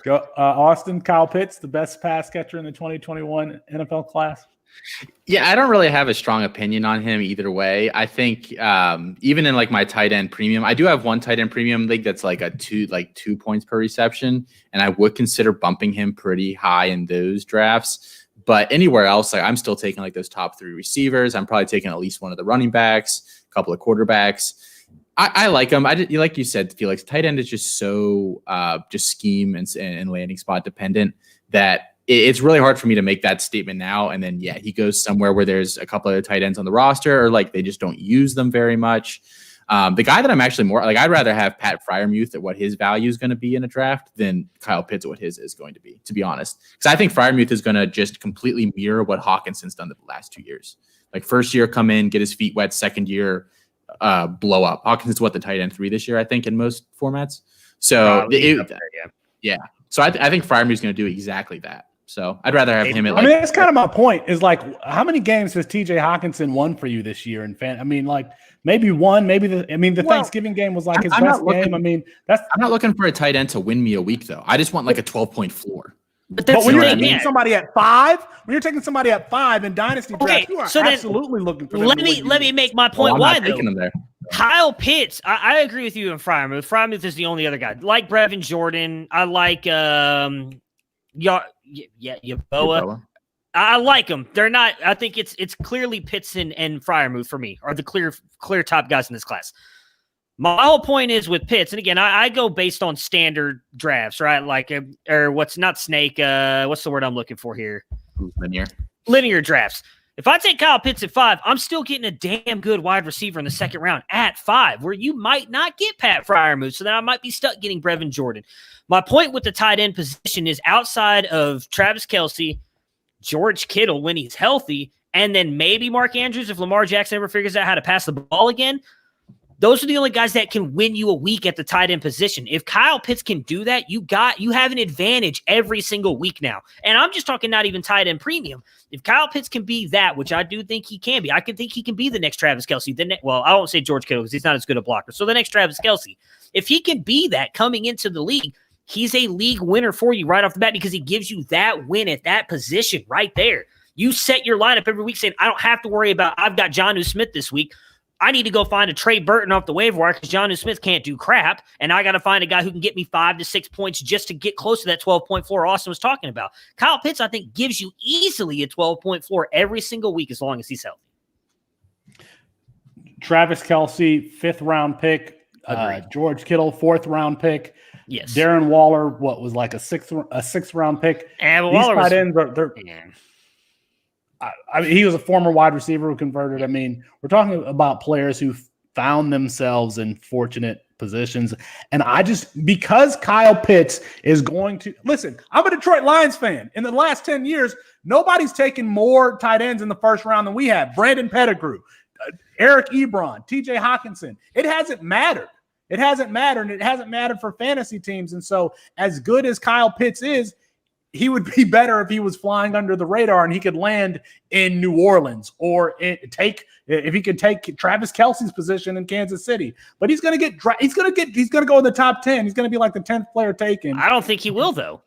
Go, Austin, Kyle Pitts, the best pass catcher in the 2021 NFL class. Yeah, I don't really have a strong opinion on him either way. I think even in like my tight end premium, I do have one tight end premium league that's like 2 points per reception, and I would consider bumping him pretty high in those drafts. But anywhere else, like I'm still taking like those top 3 receivers. I'm probably taking at least one of the running backs, a couple of quarterbacks. I like him. Like you said, Felix, tight end is just so just scheme and landing spot dependent that it's really hard for me to make that statement now. And then, he goes somewhere where there's a couple of tight ends on the roster or like they just don't use them very much. The guy that I'm actually more like, I'd rather have Pat Freiermuth at what his value is going to be in a draft than Kyle Pitts at what his is going to be honest. Because I think Freiermuth is going to just completely mirror what Hawkinson's done the last 2 years. Like first year, come in, get his feet wet. Second year, blow up. Hawkinson's the tight end 3 this year, I think, in most formats. So So I think Freiermuth's going to do exactly that. So I'd rather have him at I mean, that's kind of my point is like, how many games has TJ Hawkinson won for you this year? I mean, like maybe one, the Thanksgiving game was like his best game. I mean, I'm not looking for a tight end to win me a week though. I just want like a 12-point floor. But when you're taking somebody at 5, in Dynasty draft, you are absolutely looking for them. Let me make my point. Why though? Them there. Kyle Pitts, I agree with you in Freiermuth. Freiermuth is the only other guy. Like Brevin Jordan, I like Yaboa. I like them. They're not. I think it's clearly Pitts and Freiermuth for me are the clear top guys in this class. My whole point is with Pitts, and again, I go based on standard drafts, right? Like, or what's not snake? What's the word I'm looking for here? Linear drafts. If I take Kyle Pitts at 5, I'm still getting a damn good wide receiver in the second round at 5, where you might not get Pat Freiermuth, so then I might be stuck getting Brevin Jordan. My point with the tight end position is outside of Travis Kelce, George Kittle when he's healthy, and then maybe Mark Andrews if Lamar Jackson ever figures out how to pass the ball again. Those are the only guys that can win you a week at the tight end position. If Kyle Pitts can do that, you have an advantage every single week now. And I'm just talking not even tight end premium. If Kyle Pitts can be that, which I do think he can be, I can think he can be the next Travis Kelce. I won't say George Kittle because he's not as good a blocker. So the next Travis Kelce. If he can be that coming into the league, he's a league winner for you right off the bat because he gives you that win at that position right there. You set your lineup every week saying, I don't have to worry about, I've got Jonnu Smith this week. I need to go find a Trey Burton off the waiver wire because Jonnu Smith can't do crap, and I got to find a guy who can get me 5 to 6 points just to get close to that 12-point floor Austin was talking about. Kyle Pitts, I think, gives you easily a 12-point floor every single week as long as he's healthy. Travis Kelce, 5th-round pick. George Kittle, 4th-round pick. Yes. Darren Waller, what was like a 6th-round pick. And these tight ends are I mean, he was a former wide receiver who converted. I mean, we're talking about players who found themselves in fortunate positions. And because Kyle Pitts is going to – listen, I'm a Detroit Lions fan. In the last 10 years, nobody's taken more tight ends in the first round than we have. Brandon Pettigrew, Eric Ebron, TJ Hawkinson. It hasn't mattered. It hasn't mattered, and it hasn't mattered for fantasy teams. And so as good as Kyle Pitts is, he would be better if he was flying under the radar and he could land in New Orleans or if he could take Travis Kelce's position in Kansas City. But he's going to go in the top 10. He's going to be like the 10th player taken. I don't think he will though.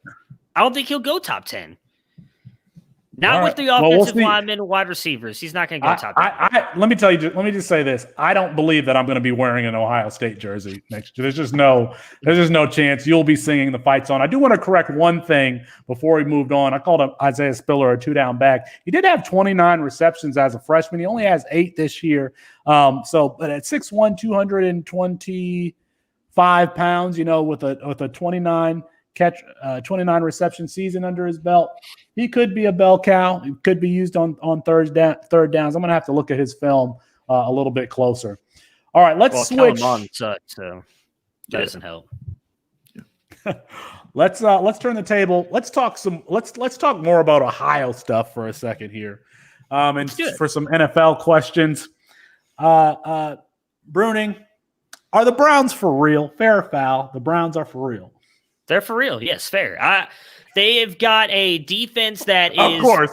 I don't think he'll go top 10. Not All with right. the Well, offensive we'll see. linemen and wide receivers. He's not going to go top 10. Let me tell you. Let me just say this. I don't believe that I'm going to be wearing an Ohio State jersey next year. There's just no chance you'll be singing the fight song. I do want to correct one thing before we moved on. I called him Isaiah Spiller a 2-down back. He did have 29 receptions as a freshman. He only has 8 this year. But at 6'1", 225 pounds, with a 29 reception season under his belt, he could be a bell cow. He could be used on third downs. I'm going to have to look at his film a little bit closer. All right, let's switch. Kellen sucks, so that doesn't help. Let's turn the table. Let's talk more about Ohio stuff for a second here, and for some NFL questions. Bruning, are the Browns for real? Fair or foul? The Browns are for real. They're for real. Yes, fair. They've got a defense that is. Of course.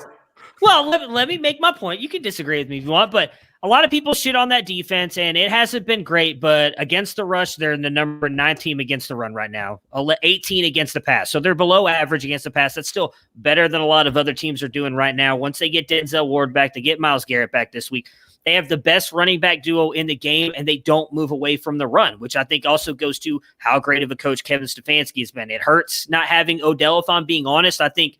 Well, let me make my point. You can disagree with me if you want, but a lot of people shit on that defense, and it hasn't been great. But against the rush, they're the number 9 team against the run right now. 18 against the pass, so they're below average against the pass. That's still better than a lot of other teams are doing right now. Once they get Denzel Ward back, they get Myles Garrett back this week. They have the best running back duo in the game, and they don't move away from the run, which I think also goes to how great of a coach Kevin Stefanski has been. It hurts not having Odell, if I'm being honest. I think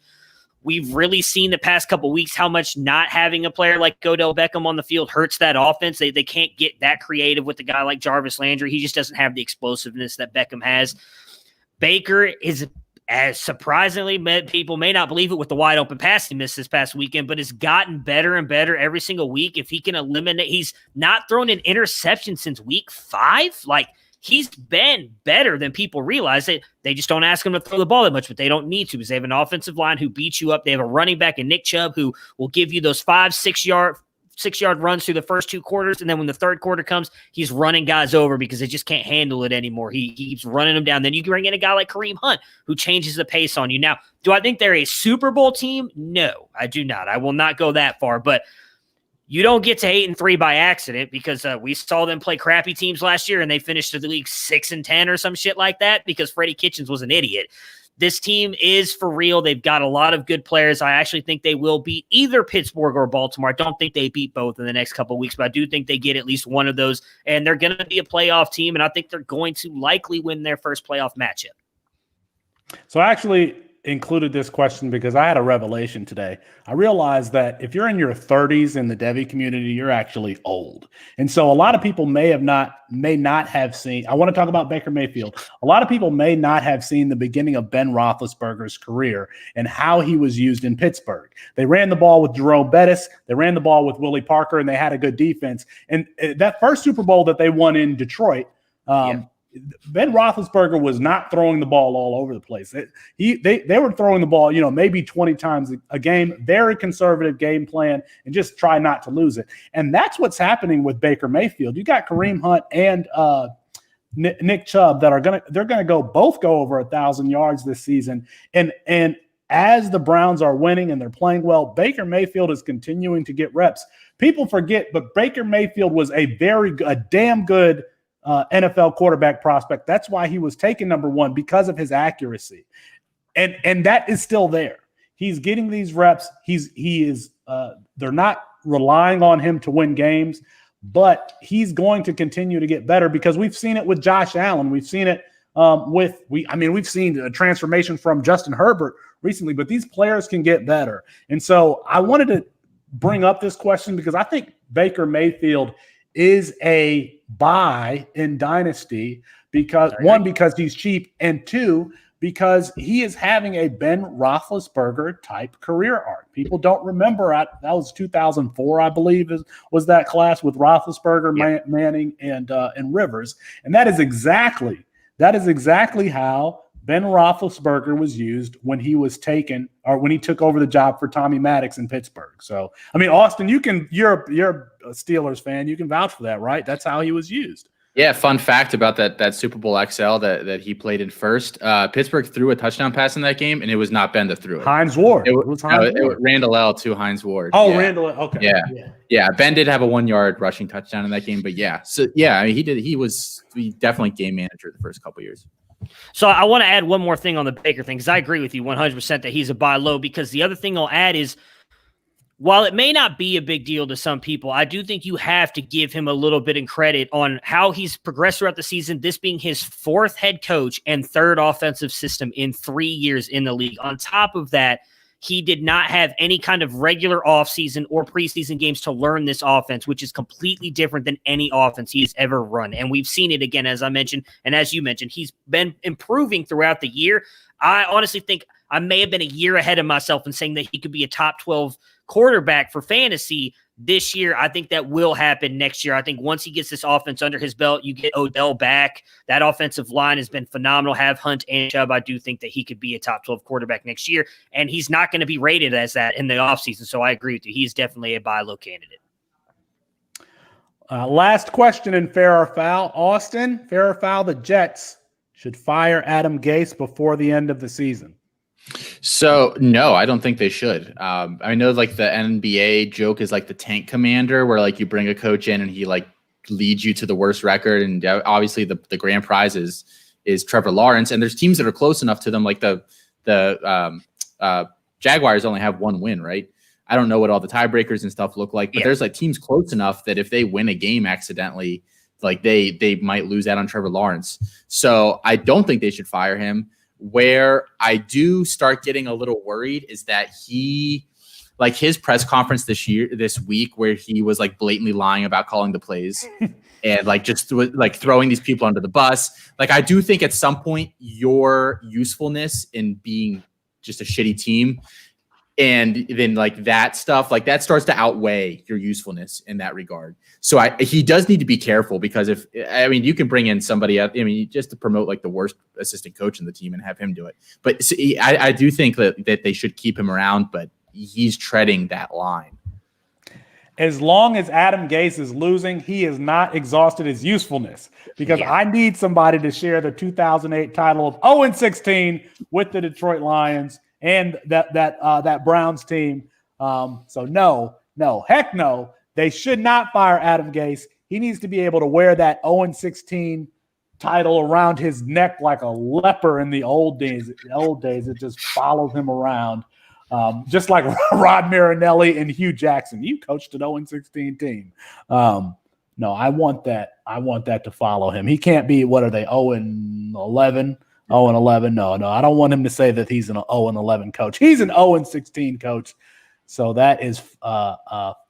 we've really seen the past couple of weeks how much not having a player like Odell Beckham on the field hurts that offense. They can't get that creative with a guy like Jarvis Landry. He just doesn't have the explosiveness that Beckham has. Baker is, as surprisingly, people may not believe it with the wide open pass he missed this past weekend, but it's gotten better and better every single week. If he can eliminate, he's not thrown an interception since week 5. Like, he's been better than people realize. They just don't ask him to throw the ball that much, but they don't need to because they have an offensive line who beats you up. They have a running back in Nick Chubb who will give you those 5-6 yard runs through the first 2 quarters, and then when the third quarter comes, he's running guys over because they just can't handle it anymore. He keeps running them down. Then you can bring in a guy like Kareem Hunt who changes the pace on you. Now, do I think they're a Super Bowl team? No, I do not. I will not go that far, but you don't get to 8-3 by accident because we saw them play crappy teams last year and they finished the league 6-10 or some shit like that because Freddie Kitchens was an idiot. This team is for real. They've got a lot of good players. I actually think they will beat either Pittsburgh or Baltimore. I don't think they beat both in the next couple of weeks, but I do think they get at least one of those, and they're going to be a playoff team, and I think they're going to likely win their first playoff matchup. So I actually included this question because I had a revelation today. I realized that if you're in your 30s in the Devy community, you're actually old. And so a lot of people may not have seen, I want to talk about Baker Mayfield. A lot of people may not have seen the beginning of Ben Roethlisberger's career and how he was used in Pittsburgh. They ran the ball with Jerome Bettis. They ran the ball with Willie Parker, and they had a good defense. And that first Super Bowl that they won in Detroit, Ben Roethlisberger was not throwing the ball all over the place. They were throwing the ball, maybe 20 times a game, very conservative game plan, and just try not to lose it. And that's what's happening with Baker Mayfield. You got Kareem Hunt and Nick Chubb that they're going to both go over 1,000 yards this season. And as the Browns are winning and they're playing well, Baker Mayfield is continuing to get reps. People forget, but Baker Mayfield was a damn good NFL quarterback prospect. That's why he was taken number 1, because of his accuracy. And that is still there. He's getting these reps. They're not relying on him to win games, but he's going to continue to get better because we've seen it with Josh Allen. We've seen it we've seen a transformation from Justin Herbert recently, but these players can get better. And so I wanted to bring up this question because I think Baker Mayfield is a buy in Dynasty because he's cheap, and 2, because he is having a Ben Roethlisberger type career arc. People don't remember that was 2004, I believe, was that class with Roethlisberger, Manning, and Rivers, and that is exactly how Ben Roethlisberger was used when he was taken, or when he took over the job for Tommy Maddox in Pittsburgh. So, Austin, you're a Steelers fan. You can vouch for that, right? That's how he was used. Yeah, fun fact about that Super Bowl XL that he played in first. Pittsburgh threw a touchdown pass in that game, and it was not Ben that threw it. Hines Ward. It was Randall L. to Hines Ward. Oh, yeah. Randall. Okay. Yeah. Ben did have a 1-yard rushing touchdown in that game, but he was definitely game manager the first couple of years. So I want to add one more thing on the Baker thing because I agree with you 100% that he's a buy low, because the other thing I'll add is while it may not be a big deal to some people, I do think you have to give him a little bit of credit on how he's progressed throughout the season, this being his fourth head coach and third offensive system in 3 years in the league. On top of that, he did not have any kind of regular offseason or preseason games to learn this offense, which is completely different than any offense he has ever run. And we've seen it again, as I mentioned, and as you mentioned, he's been improving throughout the year. I honestly think I may have been a year ahead of myself in saying that he could be a top 12 quarterback for fantasy this year. I think that will happen next year. I think once he gets this offense under his belt, you get Odell back. That offensive line has been phenomenal. Have Hunt and Chubb. I do think that he could be a top 12 quarterback next year, and he's not going to be rated as that in the offseason. So I agree with you. He's definitely a buy low candidate. Last question in fair or foul. Austin, fair or foul, the Jets should fire Adam Gase before the end of the season. So no, I don't think they should. I know like the NBA joke is like the tank commander, where like you bring a coach in and he like leads you to the worst record. And obviously the grand prize is Trevor Lawrence. And there's teams that are close enough to them. Like the Jaguars only have one win, right? I don't know what all the tiebreakers and stuff look like, but there's like teams close enough that if they win a game accidentally, like they might lose out on Trevor Lawrence. So I don't think they should fire him. Where I do start getting a little worried is that he, like his press conference this week, where he was like blatantly lying about calling the plays and like just like throwing these people under the bus. Like I do think at some point your usefulness in being just a shitty team, and then like that stuff, like that starts to outweigh your usefulness in that regard. So he does need to be careful, because you can bring in somebody, just to promote like the worst assistant coach in the team and have him do it. But I do think that they should keep him around, but he's treading that line. As long as Adam Gase is losing, he has not exhausted his usefulness, because I need somebody to share the 2008 title of 0-16 with the Detroit Lions and that Browns team. So heck no, they should not fire Adam Gase. He needs to be able to wear that 0-16 title around his neck like a leper in the old days. It just follows him around, just like Rod Marinelli and Hugh Jackson. You coached an 0-16 team. No, I want that. I want that to follow him. He can't be, what are they, 0-11? 0-11. No, I don't want him to say that he's an 0-11 coach. He's an 0-16 coach. So that is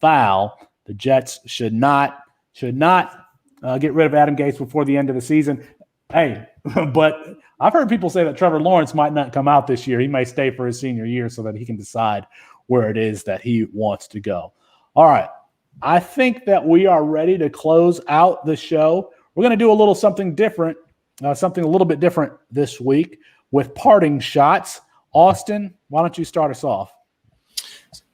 foul. The Jets should not get rid of Adam Gase before the end of the season. Hey, but I've heard people say that Trevor Lawrence might not come out this year. He may stay for his senior year so that he can decide where it is that he wants to go. All right. I think that we are ready to close out the show. We're going to do a little something different. Something a little bit different this week with parting shots. Austin, why don't you start us off?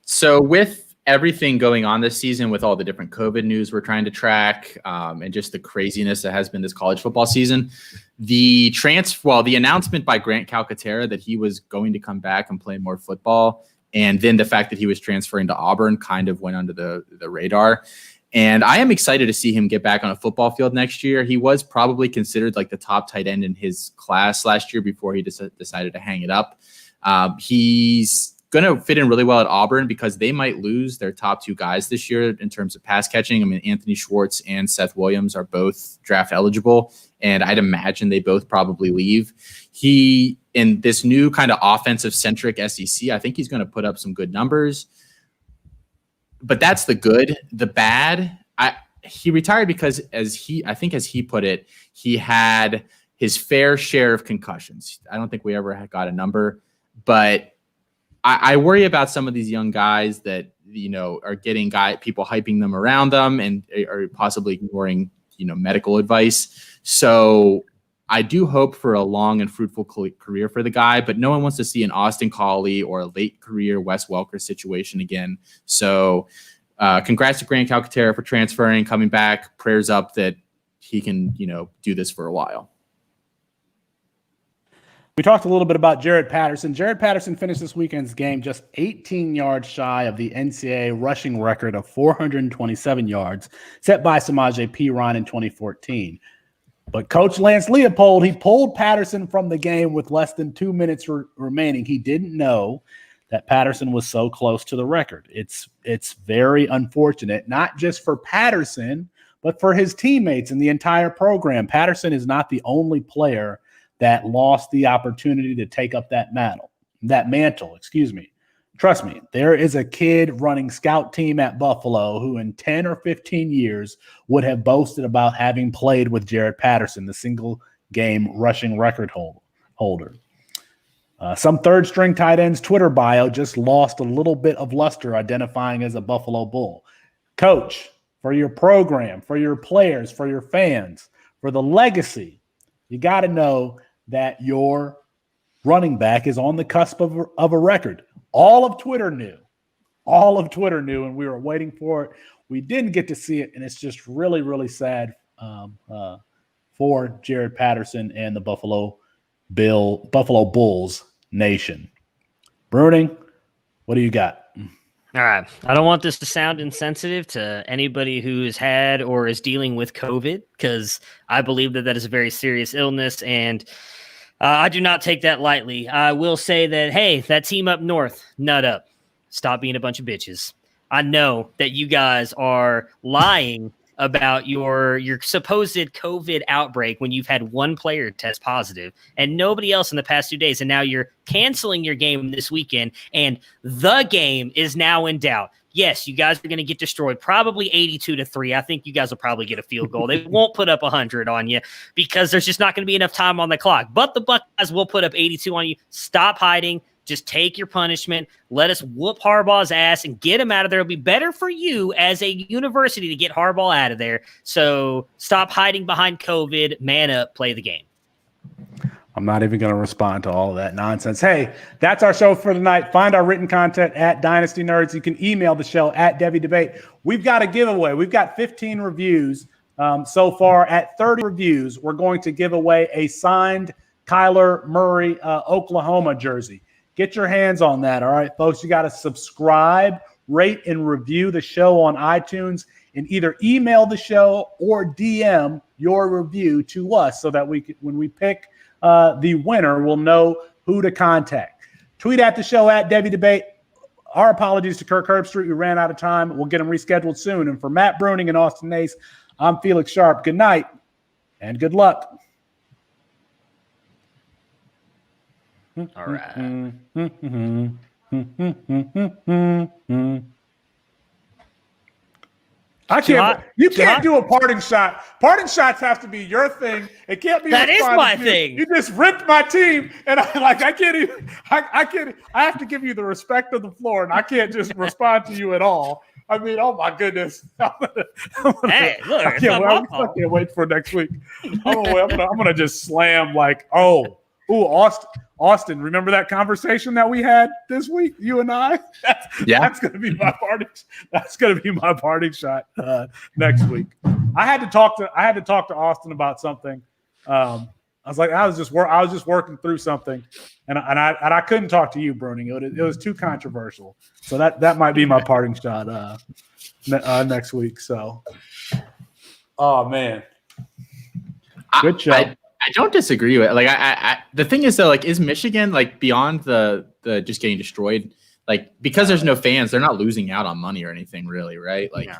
So with everything going on this season, with all the different COVID news we're trying to track, and just the craziness that has been this college football season, the announcement by Grant Calcaterra that he was going to come back and play more football, and then the fact that he was transferring to Auburn kind of went under the radar. And I am excited to see him get back on a football field next year. He was probably considered like the top tight end in his class last year before he decided to hang it up. He's going to fit in really well at Auburn, because they might lose their top two guys this year in terms of pass catching. I mean, Anthony Schwartz and Seth Williams are both draft eligible, and I'd imagine they both probably leave. He, in this new kind of offensive centric SEC, I think he's going to put up some good numbers. But that's the good. The bad, he retired because, as he put it, he had his fair share of concussions. I don't think we ever got a number, but I worry about some of these young guys that, are getting people hyping them around them and are possibly ignoring, medical advice. So I do hope for a long and fruitful career for the guy, but no one wants to see an Austin Collie or a late career Wes Welker situation again. So congrats to Grant Calcaterra for transferring, coming back. Prayers up that he can, do this for a while. We talked a little bit about Jared Patterson. Jared Patterson finished this weekend's game just 18 yards shy of the NCAA rushing record of 427 yards set by Samaje Perine in 2014. But Coach Lance Leopold, he pulled Patterson from the game with less than 2 minutes remaining. He didn't know that Patterson was so close to the record. It's very unfortunate, not just for Patterson, but for his teammates and the entire program. Patterson is not the only player that lost the opportunity to take up that mantle. Trust me, there is a kid running scout team at Buffalo who in 10 or 15 years would have boasted about having played with Jared Patterson, the single game rushing record holder. Some third-string tight end's Twitter bio just lost a little bit of luster identifying as a Buffalo Bull. Coach, for your program, for your players, for your fans, for the legacy, you got to know that your running back is on the cusp of a record. All of Twitter knew, and we were waiting for it. We didn't get to see it, and it's just really, really sad for Jared Patterson and the Buffalo Bulls nation. Bruning, what do you got? All right. I don't want this to sound insensitive to anybody who has had or is dealing with COVID, because I believe that is a very serious illness, and I do not take that lightly. I will say that, hey, that team up north, nut up. Stop being a bunch of bitches. I know that you guys are lying about your supposed COVID outbreak when you've had one player test positive and nobody else in the past 2 days, and now you're canceling your game this weekend, and the game is now in doubt. Yes, you guys are going to get destroyed, probably 82-3. I think you guys will probably get a field goal. They won't put up 100 on you because there's just not going to be enough time on the clock. But the Buckeyes will put up 82 on you. Stop hiding. Just take your punishment. Let us whoop Harbaugh's ass and get him out of there. It'll be better for you as a university to get Harbaugh out of there. So stop hiding behind COVID. Man up. Play the game. I'm not even going to respond to all of that nonsense. Hey, that's our show for tonight. Find our written content at Dynasty Nerds. You can email the show at Devy Debate. We've got a giveaway. We've got 15 reviews so far. At 30 reviews, we're going to give away a signed Kyler Murray Oklahoma jersey. Get your hands on that. All right, folks, you got to subscribe, rate, and review the show on iTunes, and either email the show or DM your review to us so that when we pick the winner, we'll know who to contact. Tweet at the show at Devy Debate. Our apologies to Kirk Herbstreit. We ran out of time. We'll get him rescheduled soon. And for Matt Bruning and Austin Nace, I'm Felix Sharp. Good night and good luck. All right. I can't. You can't do a parting shot. Parting shots have to be your thing. It can't be. That is my thing. You just ripped my team, and I can't even. I can't. I have to give you the respect of the floor, and I can't just respond to you at all. I mean, oh my goodness. Hey, look, I can't wait for next week. I'm gonna just slam Austin, remember that conversation that we had this week, you and I? That's gonna be my parting. That's gonna be my parting shot next week. I had to talk to Austin about something. I was just working through something, and I couldn't talk to you, Bruning. It was too controversial. So that might be my parting shot next week. So, oh man, good job. I don't disagree with it. Like I the thing is though, like, is Michigan like beyond the just getting destroyed? Like, because there's no fans, they're not losing out on money or anything, really, right? Like, no.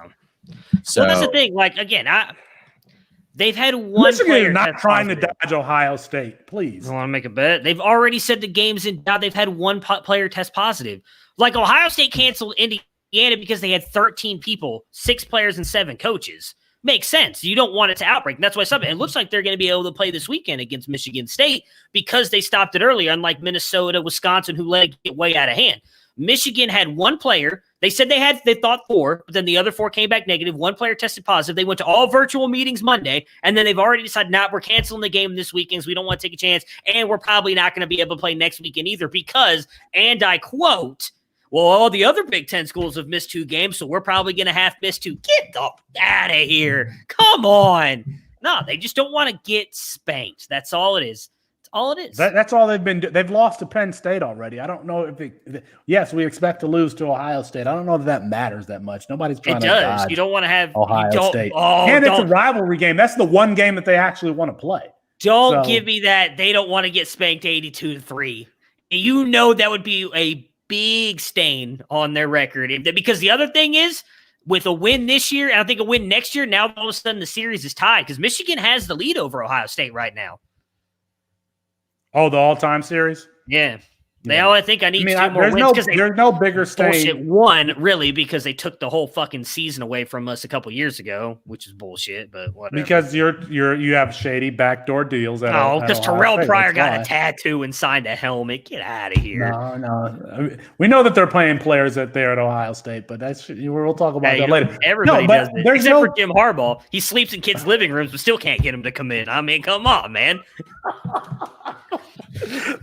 So well, that's the thing. Like, again, they've had one Michigan player is not trying positive. to dodge Ohio State. Please, I want to make a bet. They've already said the game's in doubt. They've had one player test positive. Like, Ohio State canceled Indiana because they had 13 people, 6 players and 7 coaches. Makes sense. You don't want it to outbreak. And that's why it looks like they're going to be able to play this weekend against Michigan State because they stopped it early, unlike Minnesota, Wisconsin, who let it get way out of hand. Michigan had one player. They said they thought 4, but then the other 4 came back negative. One player tested positive. They went to all virtual meetings Monday, and then they've already decided, we're canceling the game this weekend, so we don't want to take a chance, and we're probably not going to be able to play next weekend either because, and I quote, well, all the other Big Ten schools have missed 2 games, so we're probably going to have missed 2. Get the out of here. Come on. No, they just don't want to get spanked. That's all it is. That's all it is. That's all they've been doing. They've lost to Penn State already. I don't know if yes, we expect to lose to Ohio State. I don't know if that matters that much. Nobody's trying to dodge. You don't want to have Ohio State. And it's a rivalry game. That's the one game that they actually want to play. Don't give me that. They don't want to get spanked 82-3. You know that would be a big stain on their record. Because the other thing is, with a win this year, and I think a win next year, now all of a sudden the series is tied because Michigan has the lead over Ohio State right now. Oh, the all-time series? Yeah. I think I need two more wins because there's no bigger stain. One, really, because they took the whole fucking season away from us a couple years ago, which is bullshit, but whatever. Because you have shady backdoor deals. Because Terrell Pryor got a tattoo and signed a helmet. Get out of here. No. I mean, we know that they're playing players that they're at Ohio State, but we'll talk about that later. Everybody does it, except for Jim Harbaugh. He sleeps in kids' living rooms, but still can't get him to commit. I mean, come on, man.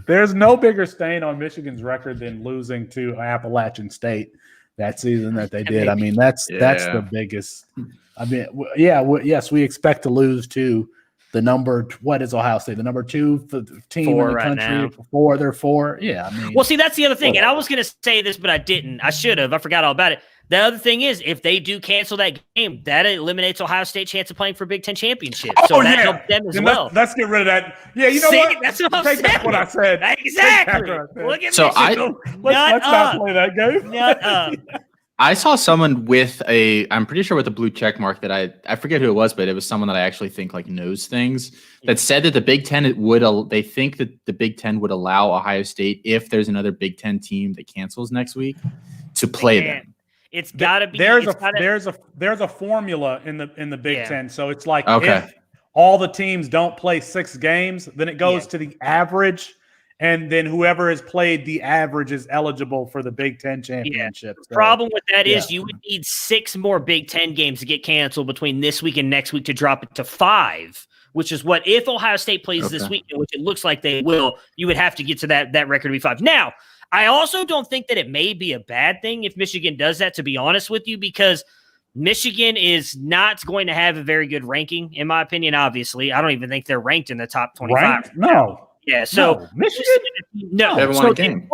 There's no bigger stain on Michigan's record than losing to Appalachian State that season that they did. I mean, that's the biggest. I mean, yes, we expect to lose to the number. What is Ohio State? The number 2 team in the country. Now. They're 4. Yeah. I mean, well, see, that's the other thing. And I was going to say this, but I didn't. I should have. I forgot all about it. The other thing is, if they do cancel that game, that eliminates Ohio State's chance of playing for Big Ten championship. So that helps them as well. Let's get rid of that. Yeah, you know what? That's what I'm saying. Take back what I said. Exactly. Look at let's not play that game. I saw someone with I'm pretty sure with a blue check mark that I forget who it was, but it was someone that I actually think like knows things that said that the Big Ten they think that the Big Ten would allow Ohio State, if there's another Big Ten team that cancels next week, to play them. It's got to be. There's a formula in the Big Ten. So it's like if all the teams don't play 6 games, then it goes to the average, and then whoever has played the average is eligible for the Big Ten championship. The problem with that is you would need 6 more Big Ten games to get canceled between this week and next week to drop it to 5. Which is what, if Ohio State plays this weekend, which it looks like they will, you would have to get to that record to be 5. Now, I also don't think that it may be a bad thing if Michigan does that, to be honest with you, because Michigan is not going to have a very good ranking, in my opinion, obviously. I don't even think they're ranked in the top 25. Ranked? No. Yeah, so Michigan? No. They haven't won a game.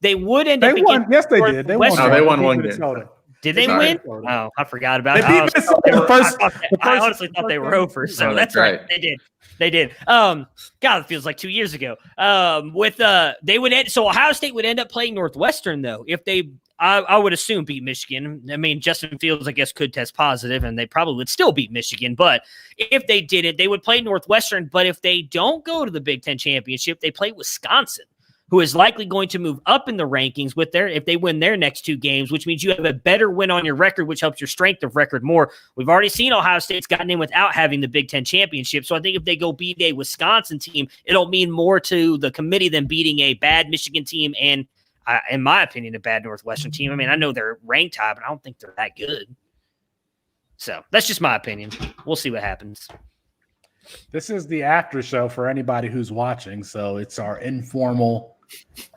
They would end up against yes, they did. They won one game. Did they win? Oh, I forgot about it. I honestly thought they were over, so that's right. They did. They did. God, it feels like 2 years ago. They would end. So Ohio State would end up playing Northwestern though. If they, I would assume beat Michigan. I mean, Justin Fields, I guess, could test positive, and they probably would still beat Michigan. But if they didn't, they would play Northwestern. But if they don't go to the Big Ten championship, they play Wisconsin, who is likely going to move up in the rankings if they win their next 2 games, which means you have a better win on your record, which helps your strength of record more. We've already seen Ohio State's gotten in without having the Big Ten championship. So I think if they go beat a Wisconsin team, it'll mean more to the committee than beating a bad Michigan team and, in my opinion, a bad Northwestern team. I mean, I know they're ranked high, but I don't think they're that good. So that's just my opinion. We'll see what happens. This is the after show for anybody who's watching. So it's our informal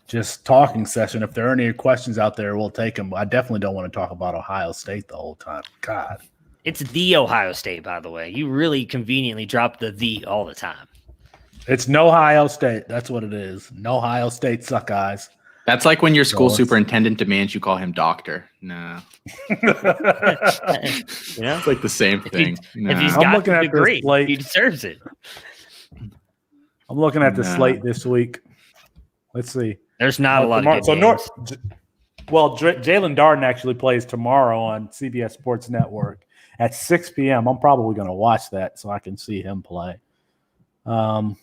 just talking session. If there are any questions out there, we'll take them. I definitely don't want to talk about Ohio State the whole time. God. It's the Ohio State, by the way. You really conveniently drop the all the time. It's no Ohio State. That's what it is. No Ohio State suck eyes. That's like when your school superintendent demands you call him doctor. No. It's like the same thing. If he's got a degree, he deserves it. I'm looking at the slate this week. Let's see. There's not a lot of good games. Jalen Darden actually plays tomorrow on CBS Sports Network at 6 p.m. I'm probably going to watch that so I can see him play. And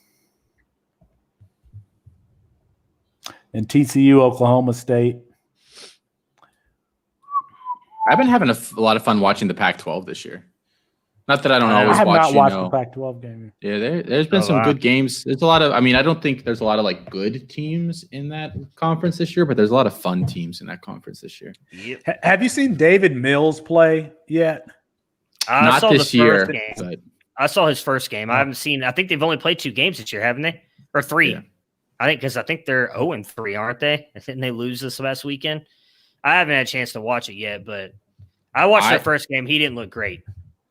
TCU, Oklahoma State. I've been having a lot of fun watching the Pac-12 this year. Not that I don't always watch. I have not watched the Pac-12 game. Yeah, there's been some good games. There's a lot of. I mean, I don't think there's a lot of like good teams in that conference this year, but there's a lot of fun teams in that conference this year. Yep. Have you seen David Mills play yet? Not this year. But I saw his first game. I haven't seen. I think they've only played 2 games this year, haven't they? Or 3? Yeah. I think they're 0-3, aren't they? Didn't they lose this last weekend? I haven't had a chance to watch it yet, but I watched their first game. He didn't look great.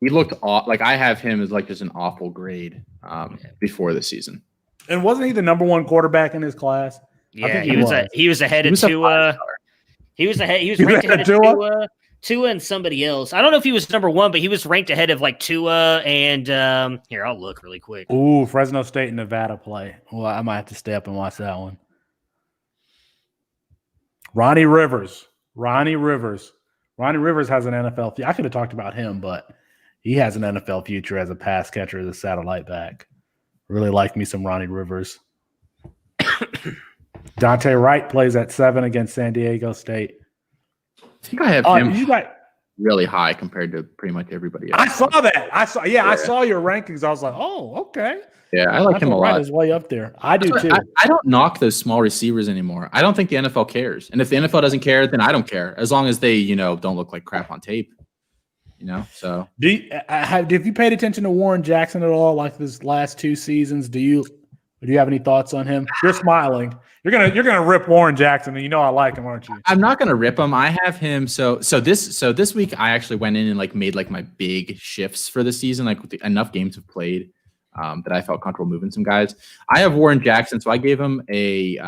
He looked like I have him as like just an awful grade before the season. And wasn't he the number 1 quarterback in his class? Yeah, he was ahead of Tua. He was ranked ahead of Tua and somebody else. I don't know if he was number 1, but he was ranked ahead of like Tua and here, I'll look really quick. Ooh, Fresno State and Nevada play. Well, I might have to stay up and watch that one. Ronnie Rivers. Ronnie Rivers has an NFL. I could have talked about him, but he has an NFL future as a pass catcher, as a satellite back. Really like me some Ronnie Rivers. Dante Wright plays at 7 against San Diego State. I think I have him really high compared to pretty much everybody else. I saw that. I saw your rankings. I was like, oh, okay. Yeah, I like him a lot. Is way up there. I do too. I don't knock those small receivers anymore. I don't think the NFL cares. And if the NFL doesn't care, then I don't care. As long as they, don't look like crap on tape. So have you paid attention to Warren Jackson at all? Like this last 2 seasons, do you have any thoughts on him? You're smiling. You're gonna rip Warren Jackson, and I like him, aren't you? I'm not gonna rip him. I have him. So this week I actually went in and made my big shifts for the season. Enough games have played that I felt comfortable moving some guys. I have Warren Jackson, so I gave him a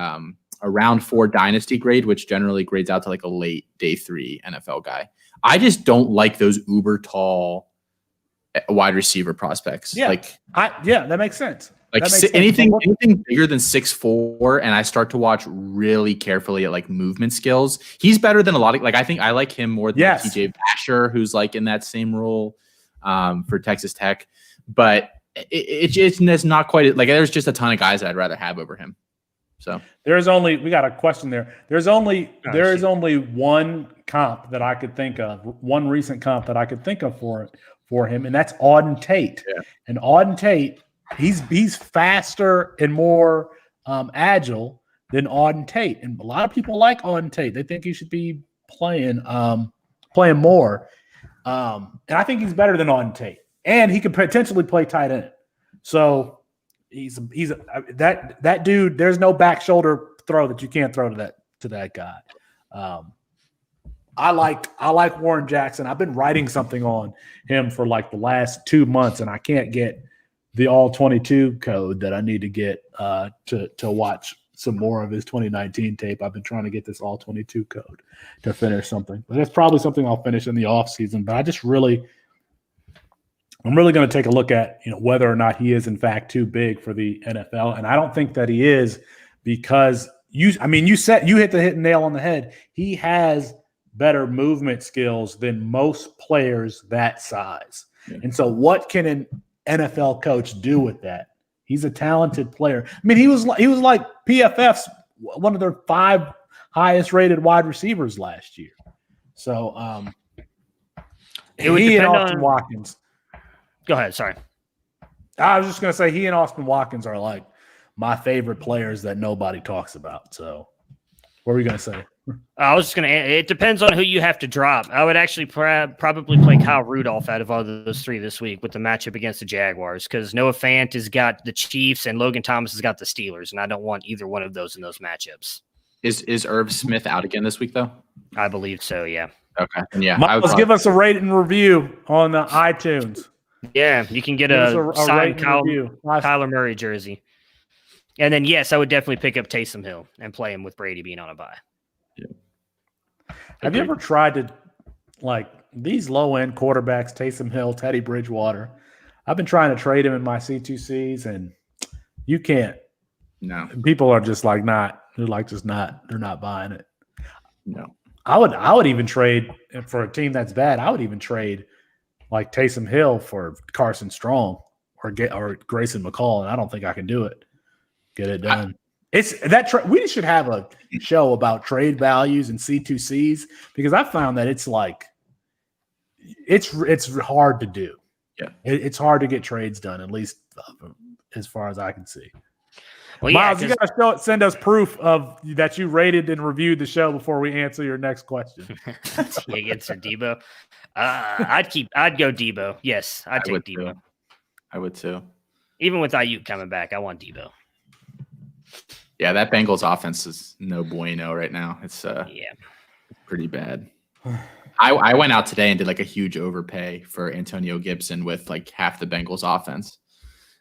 round 4 dynasty grade, which generally grades out to a late day 3 NFL guy. I just don't like those uber tall wide receiver prospects. Yeah, that makes sense. Anything bigger than 6'4", and I start to watch really carefully at movement skills. He's better than a lot of I think I like him more than TJ Basher, who's in that same role for Texas Tech. But it's not quite there's just a ton of guys that I'd rather have over him. So we got a question there. There is only one comp that I could think of, one recent comp that I could think of for him, and that's Auden Tate. Yeah. And Auden Tate, he's faster and more agile than Auden Tate, and a lot of people like Auden Tate. They think he should be playing more, and I think he's better than Auden Tate, and he could potentially play tight end. So he's that dude. There's no back shoulder throw that you can't throw to that guy. I like Warren Jackson. I've been writing something on him for the last 2 months, and I can't get the all 22 code that I need to get to watch some more of his 2019 tape. I've been trying to get this all 22 code to finish something, but that's probably something I'll finish in the off season. But I'm really going to take a look at whether or not he is in fact too big for the NFL, and I don't think that he is, because you hit the nail on the head. He has better movement skills than most players that size. Yeah. And so what can an NFL coach do with that? He's a talented player. I mean, he was like PFF's one of their 5 highest rated wide receivers last year. So he and Austin Watkins. Go ahead. Sorry. I was just going to say he and Austin Watkins are my favorite players that nobody talks about. So what were you going to say? I was just going to – it depends on who you have to drop. I would actually probably play Kyle Rudolph out of all those 3 this week with the matchup against the Jaguars, because Noah Fant has got the Chiefs and Logan Thomas has got the Steelers, and I don't want either one of those in those matchups. Is Irv Smith out again this week, though? I believe so, yeah. Okay. And yeah, Miles, give us a rate and review on the iTunes. Yeah, you can get a signed Kyler Murray jersey. And then, yes, I would definitely pick up Taysom Hill and play him with Brady being on a bye. Yeah. Have you ever tried to, these low-end quarterbacks, Taysom Hill, Teddy Bridgewater, I've been trying to trade him in my C2Cs, and you can't. No. People are just they're not buying it. No. I would even trade, for a team that's bad, I would even trade Taysom Hill for Carson Strong or Grayson McCall, and I don't think I can do it. Get it done. We should have a show about trade values and C2Cs, because I found that it's hard to do. Yeah, it's hard to get trades done, at least as far as I can see. Well, Miles, you gotta send us proof of that you rated and reviewed the show before we answer your next question. Against Debo, I'd go Debo. Yes, I'd take Debo. I would too. Even with Ayuk coming back, I want Debo. Yeah, that Bengals offense is no bueno right now. It's pretty bad. I went out today and did a huge overpay for Antonio Gibson with half the Bengals offense,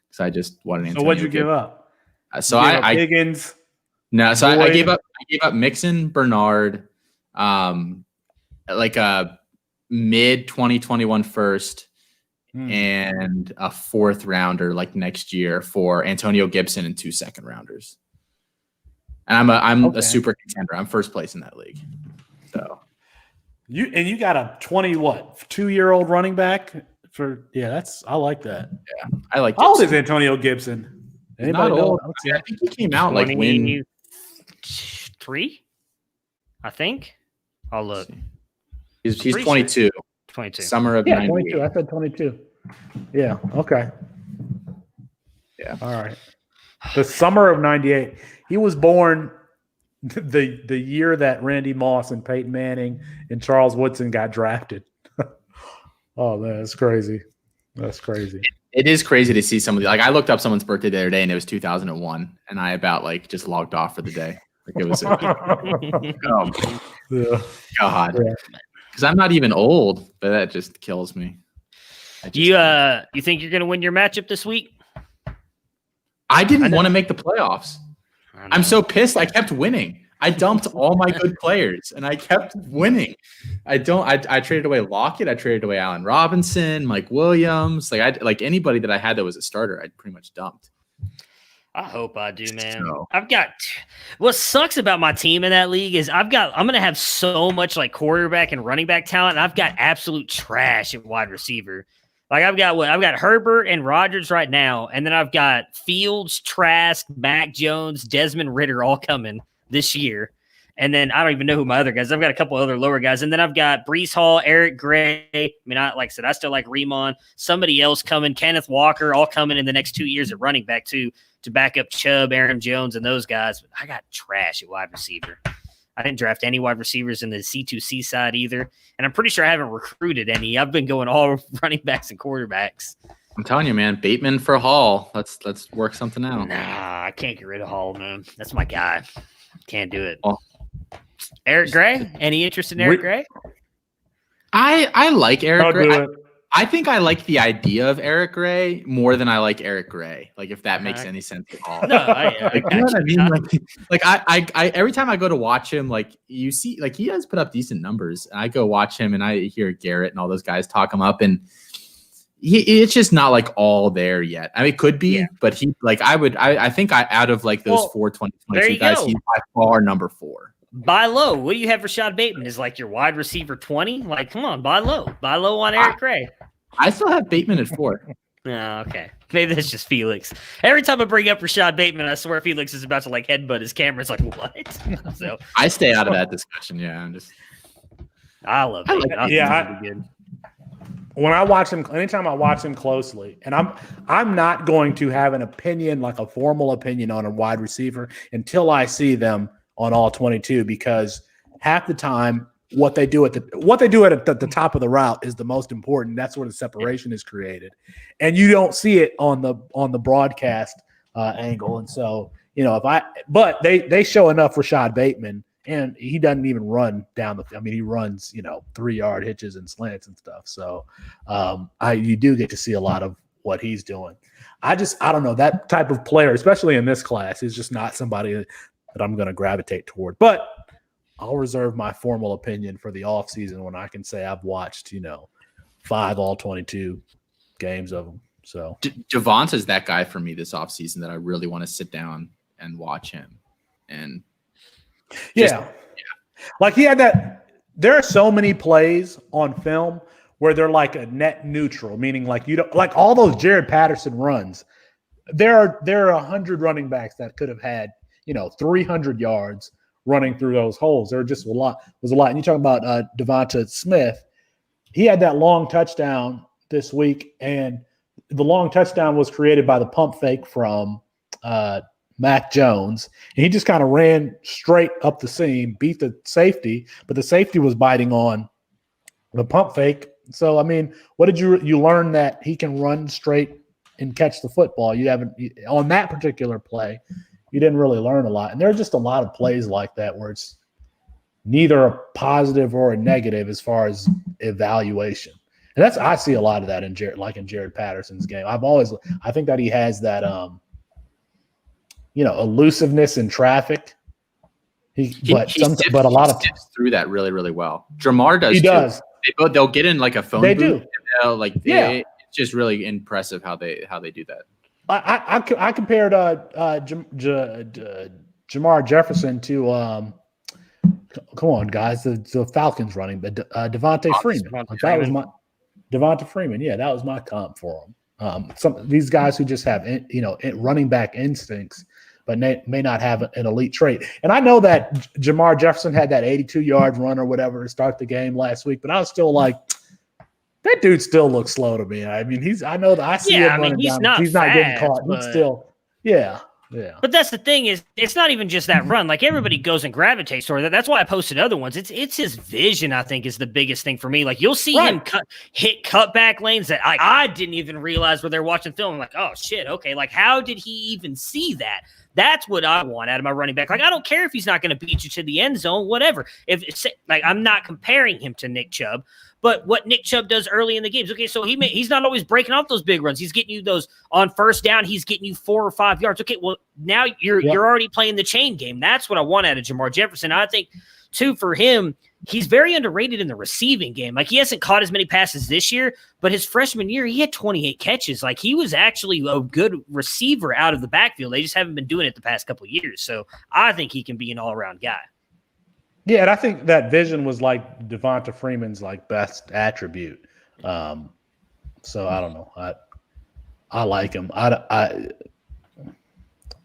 because I just wanted Antonio. So what'd you give up? So I Higgins. No, so I gave up Mixon, Bernard, a mid 2021 first, and a 4th rounder next year for Antonio Gibson and 2 second rounders. And I'm Okay. a super contender. I'm first place in that league. So you got a 2-year-old running back I like that. yeah, I like. How old Gibson. is Antonio Gibson? He's Anybody not know? old. I think he came out like when 23, I think. I'll look. he's Pretty 22. 22. Summer of 22. 98. I said 22. Yeah. Okay. Yeah. All right. The summer of 98. He was born the year that Randy Moss and Peyton Manning and Charles Woodson got drafted. Oh man, that's crazy. That's crazy. It is crazy to see somebody like I looked up someone's birthday the other day and it was 2001 and I about like just logged off for the day. Like it was Yeah. God. Yeah. Because I'm not even old, but that just kills me. You think you're gonna win your matchup this week? I didn't want to make the playoffs. I'm so pissed. I kept winning. I dumped all my good players and I kept winning. I traded away Lockett. I traded away Allen Robinson, Mike Williams. Like anybody that I had that was a starter, I pretty much dumped. I hope I do, man. So- I've got what sucks about my team in that league is I'm gonna have so much like quarterback and running back talent, and I've got absolute trash at wide receiver. Like I've got Herbert and Rodgers right now, and then I've got Fields, Trask, Mac Jones, Desmond Ridder all coming this year. And then I don't even know who my other guys. I've got a couple other lower guys, and then I've got Brees Hall, Eric Gray. I mean, like I said, I still like Remon. Somebody else coming, Kenneth Walker, all coming in the next 2 years at running back too, to back up Chubb, Aaron Jones, and those guys. But I got trash at wide receiver. I didn't draft any wide receivers in the C2C side either, and I'm pretty sure I haven't recruited any. I've been going all running backs and quarterbacks. I'm telling you, man, Bateman for Hall. Let's work something out. Nah, I can't get rid of Hall, man. That's my guy. Can't do it. Well, Eric Gray? Any interest in Eric Gray? I like Eric I'll Gray. do it. I think I like the idea of Eric Gray more than I like Eric Gray. Like if that makes any sense at all. No, I Like, you know what I mean? Like I every time I go to watch him, like you see, like he does put up decent numbers. And I go watch him and I hear Garrett and all those guys talk him up, and it's just not like all there yet. I mean, it could be, but he like I think out of like those 2022 guys, he's by far number 4. Buy low. What do you have for Rashad Bateman? Is like your wide receiver 20? Like, come on, buy low. Buy low on Eric Gray. I still have Bateman at 4. Oh, okay. Maybe that's just Felix. Every time I bring up Rashad Bateman, I swear Felix is about to like headbutt his camera. It's like, what? So I stay out of that discussion. Yeah, I'm just. I love Bateman. Good. When I watch him, anytime I watch him closely, and I'm not going to have an opinion, like a formal opinion on a wide receiver until I see them on all 22, because half the time what they do at the top of the route is the most important. That's where the separation is created, and you don't see it on the broadcast angle. And so, but they show enough Rashad Bateman, and he doesn't even run down he runs 3-yard hitches and slants and stuff. So you do get to see a lot of what he's doing. I don't know, that type of player, especially in this class, is just not somebody that I'm going to gravitate toward. But I'll reserve my formal opinion for the offseason when I can say I've watched, 5 all 22 games of them. So Javonte is that guy for me this offseason that I really want to sit down and watch him. And like he had that. There are so many plays on film where they're like a net neutral, meaning like you don't like all those Jared Patterson runs. There are 100 running backs that could have had 300 yards running through those holes. There was a lot. And you talk about Devonta Smith. He had that long touchdown this week, and the long touchdown was created by the pump fake from Mac Jones. And he just kind of ran straight up the seam, beat the safety, but the safety was biting on the pump fake. So, I mean, what did you learn? That he can run straight and catch the football. You haven't on that particular play. You didn't really learn a lot. And there are just a lot of plays like that where it's neither a positive or a negative as far as evaluation. And I see a lot of that in Jared Patterson's game. I think that he has that elusiveness in traffic. But a lot of tips through that really, really well. Jamar does. He does. They'll get in like a phone. They booth do. It's just really impressive how they do that. I compared Jamar Jefferson to come on, guys, the Falcons running, but Devontae Freeman. That was my Devonta Freeman. Yeah, that was my comp for him. Some of these guys who just have running back instincts, but may not have an elite trait. And I know that Jamar Jefferson had that 82-yard run or whatever to start the game last week, but I was still like, that dude still looks slow to me. I mean, I know that I see him running down. He's not getting caught. He's still, yeah. But that's the thing is, it's not even just that run. Like everybody goes and gravitates toward that. That's why I posted other ones. It's his vision, I think, is the biggest thing for me. Like you'll see him hit cutback lanes that I didn't even realize when they're watching film. I'm like, oh shit, okay. Like how did he even see that? That's what I want out of my running back. Like I don't care if he's not going to beat you to the end zone, whatever. If it's like I'm not comparing him to Nick Chubb. But what Nick Chubb does early in the games, okay, so he's not always breaking off those big runs. He's getting you those on first down. He's getting you 4 or 5 yards. Okay, well, now you're already playing the chain game. That's what I want out of Jamar Jefferson. I think, too, for him, he's very underrated in the receiving game. Like, he hasn't caught as many passes this year, but his freshman year, he had 28 catches. Like, he was actually a good receiver out of the backfield. They just haven't been doing it the past couple of years. So I think he can be an all-around guy. Yeah, and I think that vision was like Devonta Freeman's like best attribute. So I don't know. I like him.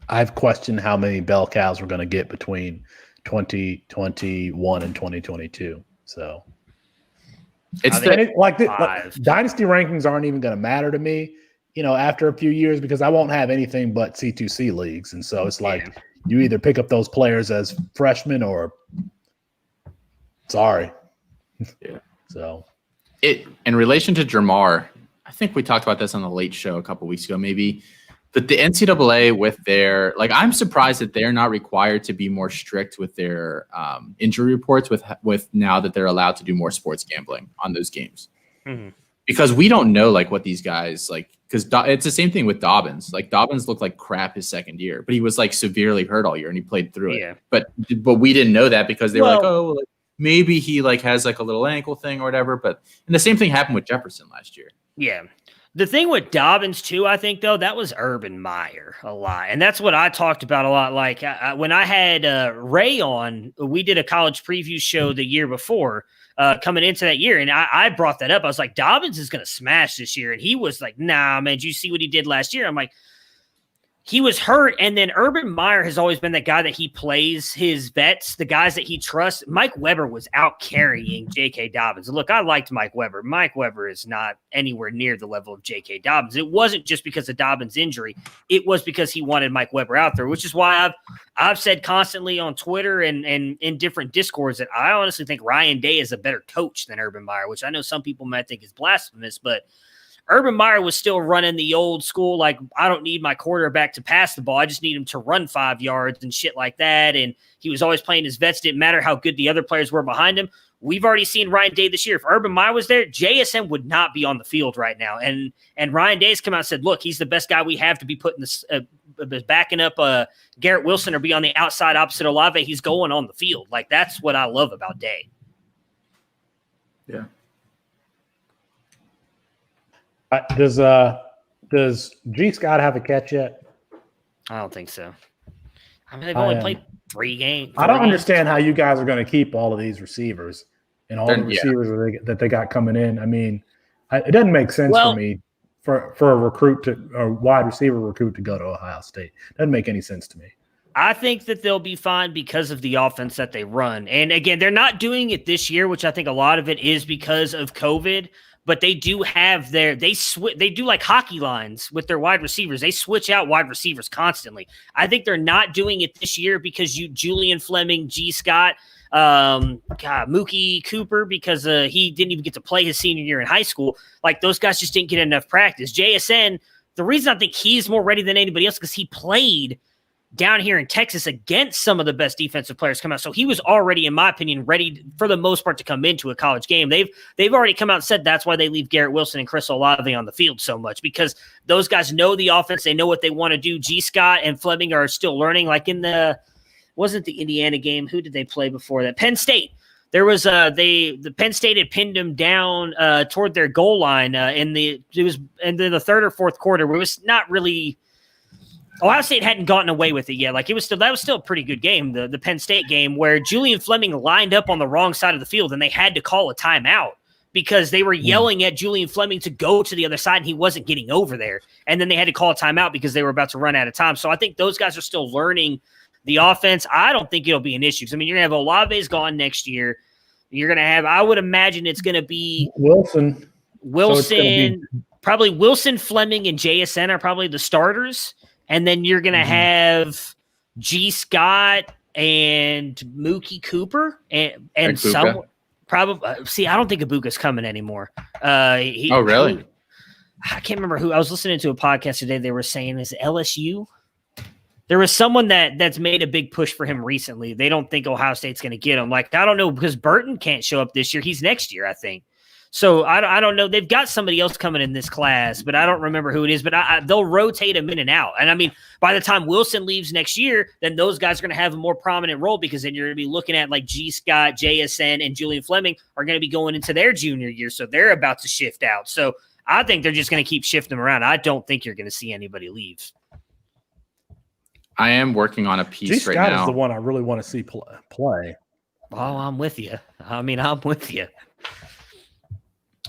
I've questioned how many bell cows we're going to get between 2021 and 2022. So like dynasty rankings aren't even going to matter to me, after a few years because I won't have anything but C2C leagues, and so it's like you either pick up those players as freshmen or. Sorry. Yeah. So in relation to Jamar, I think we talked about this on the Late Show a couple weeks ago, maybe that the NCAA with their I'm surprised that they're not required to be more strict with their injury reports with now that they're allowed to do more sports gambling on those games. Mm-hmm. Because we don't know what these guys because it's the same thing with Dobbins. Like Dobbins looked like crap his second year, but he was severely hurt all year and he played through it. But we didn't know that because they were maybe he has a little ankle thing or whatever. And the same thing happened with Jefferson last year. Yeah. The thing with Dobbins too, I think though, that was Urban Meyer a lot. And that's what I talked about a lot. Like when I had Ray on, we did a college preview show the year before coming into that year. And I brought that up. I was like, Dobbins is going to smash this year. And he was like, nah, man, did you see what he did last year? I'm like, he was hurt, and then Urban Meyer has always been that guy that he plays his vets, the guys that he trusts. Mike Weber was out carrying J.K. Dobbins. Look, I liked Mike Weber. Mike Weber is not anywhere near the level of J.K. Dobbins. It wasn't just because of Dobbins' injury. It was because he wanted Mike Weber out there, which is why I've said constantly on Twitter and in different discords that I honestly think Ryan Day is a better coach than Urban Meyer, which I know some people might think is blasphemous, but Urban Meyer was still running the old school, I don't need my quarterback to pass the ball. I just need him to run 5 yards and shit like that. And he was always playing his vets. Didn't matter how good the other players were behind him. We've already seen Ryan Day this year. If Urban Meyer was there, JSN would not be on the field right now. And Ryan Day's come out and said, look, he's the best guy we have to be putting this backing up Garrett Wilson or be on the outside opposite Olave. He's going on the field. That's what I love about Day. Yeah. Does G. Scott have a catch yet? I don't think so. I mean, they've only played 3 games. I don't understand how you guys are going to keep all of these receivers and all the receivers that they got coming in. I mean, it doesn't make sense for me for a wide receiver recruit to go to Ohio State. It doesn't make any sense to me. I think that they'll be fine because of the offense that they run. And again, they're not doing it this year, which I think a lot of it is because of COVID. But they do have they do like hockey lines with their wide receivers. They switch out wide receivers constantly. I think they're not doing it this year because Julian Fleming, G. Scott, Mookie Cooper, because he didn't even get to play his senior year in high school. Those guys just didn't get enough practice. JSN, the reason I think he's more ready than anybody else because he played down here in Texas against some of the best defensive players come out. So he was already, in my opinion, ready for the most part to come into a college game. They've already come out and said that's why they leave Garrett Wilson and Chris Olave on the field so much because those guys know the offense. They know what they want to do. G. Scott and Fleming are still learning. Wasn't the Indiana game? Who did they play before that? Penn State. There was the Penn State had pinned them down toward their goal line in the third or fourth quarter where it was not really Ohio State hadn't gotten away with it yet. Like that was still a pretty good game, the Penn State game, where Julian Fleming lined up on the wrong side of the field and they had to call a timeout because they were yelling at Julian Fleming to go to the other side and he wasn't getting over there. And then they had to call a timeout because they were about to run out of time. So I think those guys are still learning the offense. I don't think it'll be an issue. I mean, you're going to have Olave's gone next year. You're going to have, I would imagine it's going to be Wilson, probably Wilson, Fleming, and JSN are probably the starters. And then you're going to have G. Scott and Mookie Cooper and some probably. See, I don't think Ibuka's coming anymore. Really? I can't remember who. I was listening to a podcast today. They were saying, is it LSU? There was someone that's made a big push for him recently. They don't think Ohio State's going to get him. Like, I don't know, because Burton can't show up this year. He's next year, I think. So I don't know. They've got somebody else coming in this class, but I don't remember who it is. But they'll rotate him in and out. And I mean, by the time Wilson leaves next year, then those guys are going to have a more prominent role because then you're going to be looking at like G. Scott, JSN, and Julian Fleming are going to be going into their junior year. So they're about to shift out. So I think they're just going to keep shifting them around. I don't think you're going to see anybody leave. I am working on a piece G. right Scott now. is the one I really want to see play. Oh, I'm with you. I mean, I'm with you.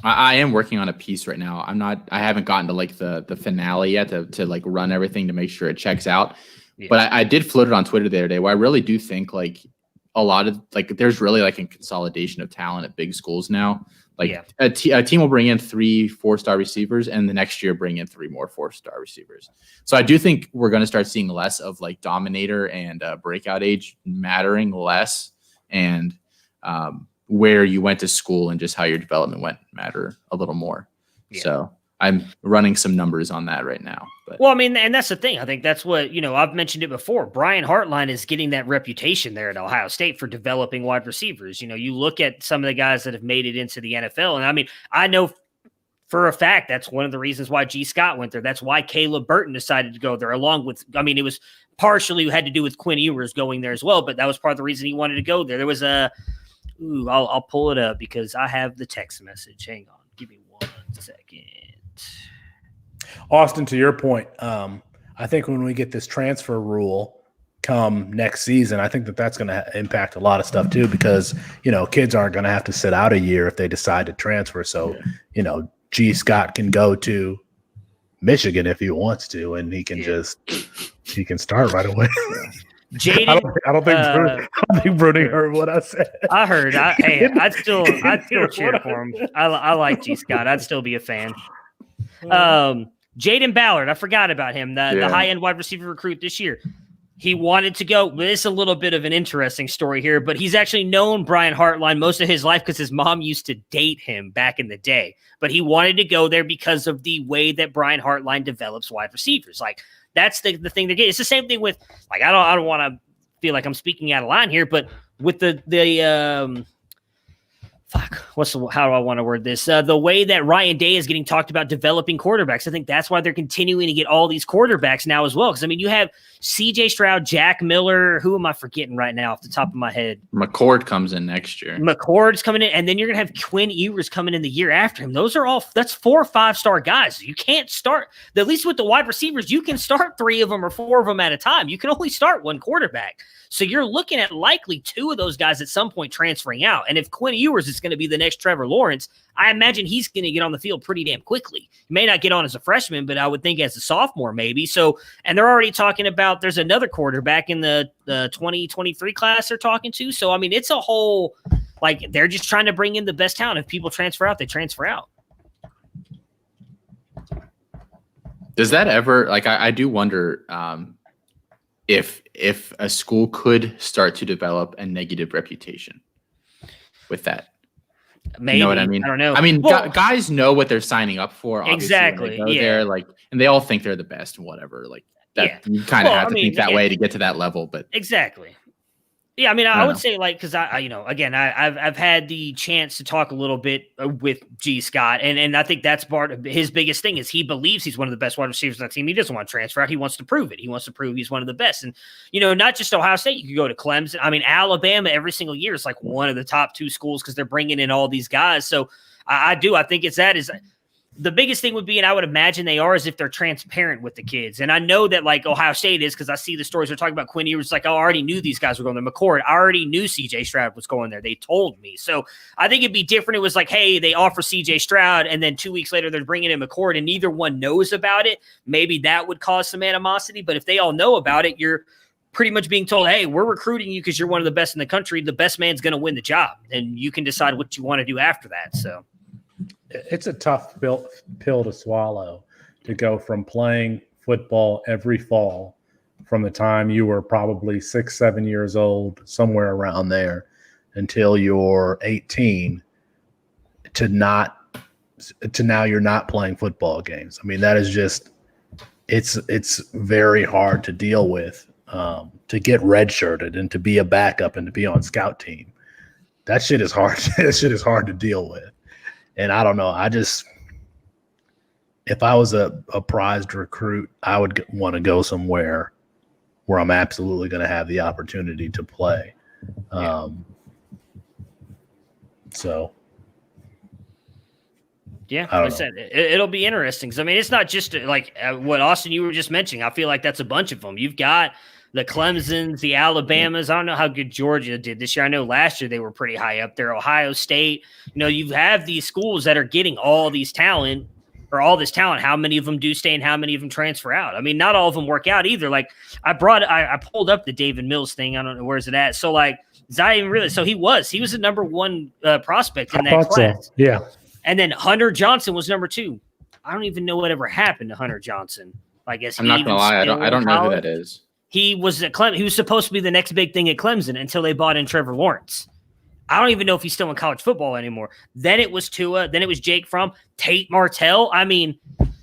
I am working on a piece right now. I haven't gotten to like the finale yet to like run everything to make sure it checks out. Yeah. But I did float it on Twitter the other day where I really do think like a lot of like there's really like a consolidation of talent at big schools now. Like a team will bring in 3 4-star receivers and the next year bring in 3 more 4-star receivers. So I do think we're going to start seeing less of like dominator and breakout age mattering less, and where you went to school and just how your development went matter a little more. Yeah. So I'm running some numbers on that right now. But well, I mean, and that's the thing. I think that's what, I've mentioned it before. Brian Hartline is getting that reputation there at Ohio State for developing wide receivers. You look at some of the guys that have made it into the NFL. And I mean, I know for a fact that's one of the reasons why G. Scott went there. That's why Caleb Burton decided to go there along with, it was partially had to do with Quinn Ewers going there as well, but that was part of the reason he wanted to go there. There was I'll pull it up because I have the text message. Hang on. Give me 1 second. Austin, to your point, I think when we get this transfer rule come next season, I think that's going to impact a lot of stuff too, because, kids aren't going to have to sit out a year if they decide to transfer. So, G. Scott can go to Michigan if he wants to, and he can he can start right away. Jaden, I don't think Bruni heard what I said. I heard. I'd still cheer for him. I like G. Scott. I'd still be a fan. Jaden Ballard, I forgot about him. The high-end wide receiver recruit this year. He wanted to go. This is a little bit of an interesting story here, but he's actually known Brian Hartline most of his life because his mom used to date him back in the day. But he wanted to go there because of the way that Brian Hartline develops wide receivers. Like, that's the thing they're getting. It's the same thing with, like, I don't want to feel like I'm speaking out of line here, but with how do I want to word this? The way that Ryan Day is getting talked about developing quarterbacks. I think that's why they're continuing to get all these quarterbacks now as well. Because, you have CJ Stroud, Jack Miller. Who am I forgetting right now off the top of my head? McCord comes in next year. McCord's coming in. And then you're going to have Quinn Ewers coming in the year after him. That's 4 5-star guys. You can't start, at least with the wide receivers, you can start 3 of them or 4 of them at a time. You can only start 1 quarterback. So you're looking at likely 2 of those guys at some point transferring out. And if Quinn Ewers is going to be the next Trevor Lawrence, I imagine he's going to get on the field pretty damn quickly. He may not get on as a freshman, but I would think as a sophomore maybe. So, and they're already talking about there's another quarterback in the 2023 class they're talking to. So, it's a whole, like, they're just trying to bring in the best talent. If people transfer out, they transfer out. Does that ever, like, I do wonder if a school could start to develop a negative reputation with that. Maybe. You know what I mean? I don't know. Guys know what they're signing up for. Exactly. When they go there, like, and they all think they're the best and whatever. Like that, you kind of have to think that way to get to that level. But exactly. Yeah, I would say, like, because I've had the chance to talk a little bit with G. Scott, and I think that's part of his biggest thing is he believes he's one of the best wide receivers on that team. He doesn't want to transfer out. He wants to prove it. He wants to prove he's one of the best. And, not just Ohio State. You could go to Clemson. Alabama every single year is like one of the top 2 schools because they're bringing in all these guys. So I think it's that is the biggest thing would be, and I would imagine they are, is if they're transparent with the kids. And I know that like Ohio State is, because I see the stories they're talking about. Quinn Ewers like, oh, I already knew these guys were going there. McCord, I already knew CJ Stroud was going there. They told me. So I think it'd be different. It was like, hey, they offer CJ Stroud, and then 2 weeks later they're bringing in McCord, and neither one knows about it. Maybe that would cause some animosity. But if they all know about it, you're pretty much being told, hey, we're recruiting you because you're one of the best in the country. The best man's going to win the job, and you can decide what you want to do after that. So it's a tough pill to swallow, to go from playing football every fall from the time you were probably 6, 7 years old, somewhere around there, until you're 18, to now you're not playing football games. I mean, that is just, it's very hard to deal with, to get redshirted and to be a backup and to be on scout team. That shit is hard. That shit is hard to deal with. And I don't know. If I was a prized recruit, I would want to go somewhere where I'm absolutely going to have the opportunity to play. So, yeah, like I said, it'll be interesting. 'Cause, I mean, it's not just like what Austin you were just mentioning. I feel like that's a bunch of them. You've got the Clemsons, the Alabamas. I don't know how good Georgia did this year. I know last year they were pretty high up there. Ohio State. You know, you have these schools that are getting all this talent. How many of them do stay and how many of them transfer out? I mean, not all of them work out either. Like I pulled up the David Mills thing. I don't know, where's it at? So like, so he was the number one prospect in that class. So. Yeah. And then Hunter Johnson was number 2. I don't even know whatever happened to Hunter Johnson. I guess I'm not gonna lie, I don't know who that is. He was at Clemson. He was supposed to be the next big thing at Clemson until they bought in Trevor Lawrence. I don't even know if he's still in college football anymore. Then it was Tua. Then it was Jake Fromm. Tate Martell. I mean,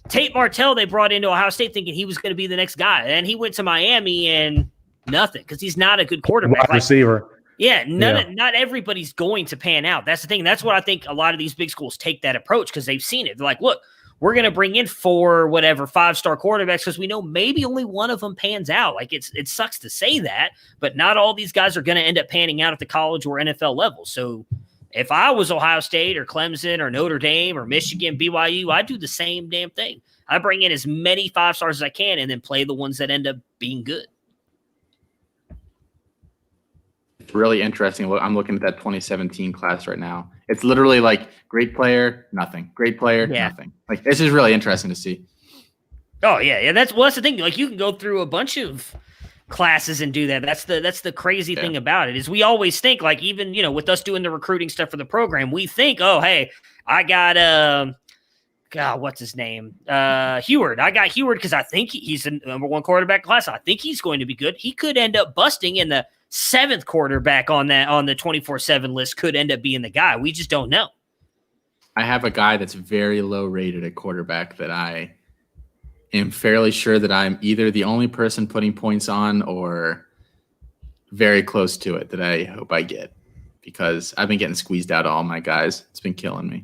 Tate Martell they brought into Ohio State thinking he was going to be the next guy. And he went to Miami and nothing, because he's not a good quarterback. Wide receiver. Yeah, not everybody's going to pan out. That's the thing. That's what I think a lot of these big schools take that approach, because they've seen it. They're like, look, we're going to bring in 4 5-star quarterbacks because we know maybe only one of them pans out. Like it sucks to say that, but not all these guys are going to end up panning out at the college or NFL level. So if I was Ohio State or Clemson or Notre Dame or Michigan, BYU, I'd do the same damn thing. I bring in as many 5-stars as I can and then play the ones that end up being good. Really interesting. I'm looking at that 2017 class right now. It's literally like great player, nothing. Great player, nothing. Like this is really interesting to see. Oh yeah. That's the thing. Like you can go through a bunch of classes and do that. That's the crazy thing about it, is we always think, like, even, you know, with us doing the recruiting stuff for the program, we think, oh, hey, I got God, what's his name? Heward. I got Heward because I think he's the number 1 quarterback class. I think he's going to be good. He could end up busting, in the 7th quarterback on the 24/7 list could end up being the guy. We just don't know. I have a guy that's very low rated at quarterback that I am fairly sure that I'm either the only person putting points on or very close to it, that I hope I get, because I've been getting squeezed out of all my guys. It's been killing me.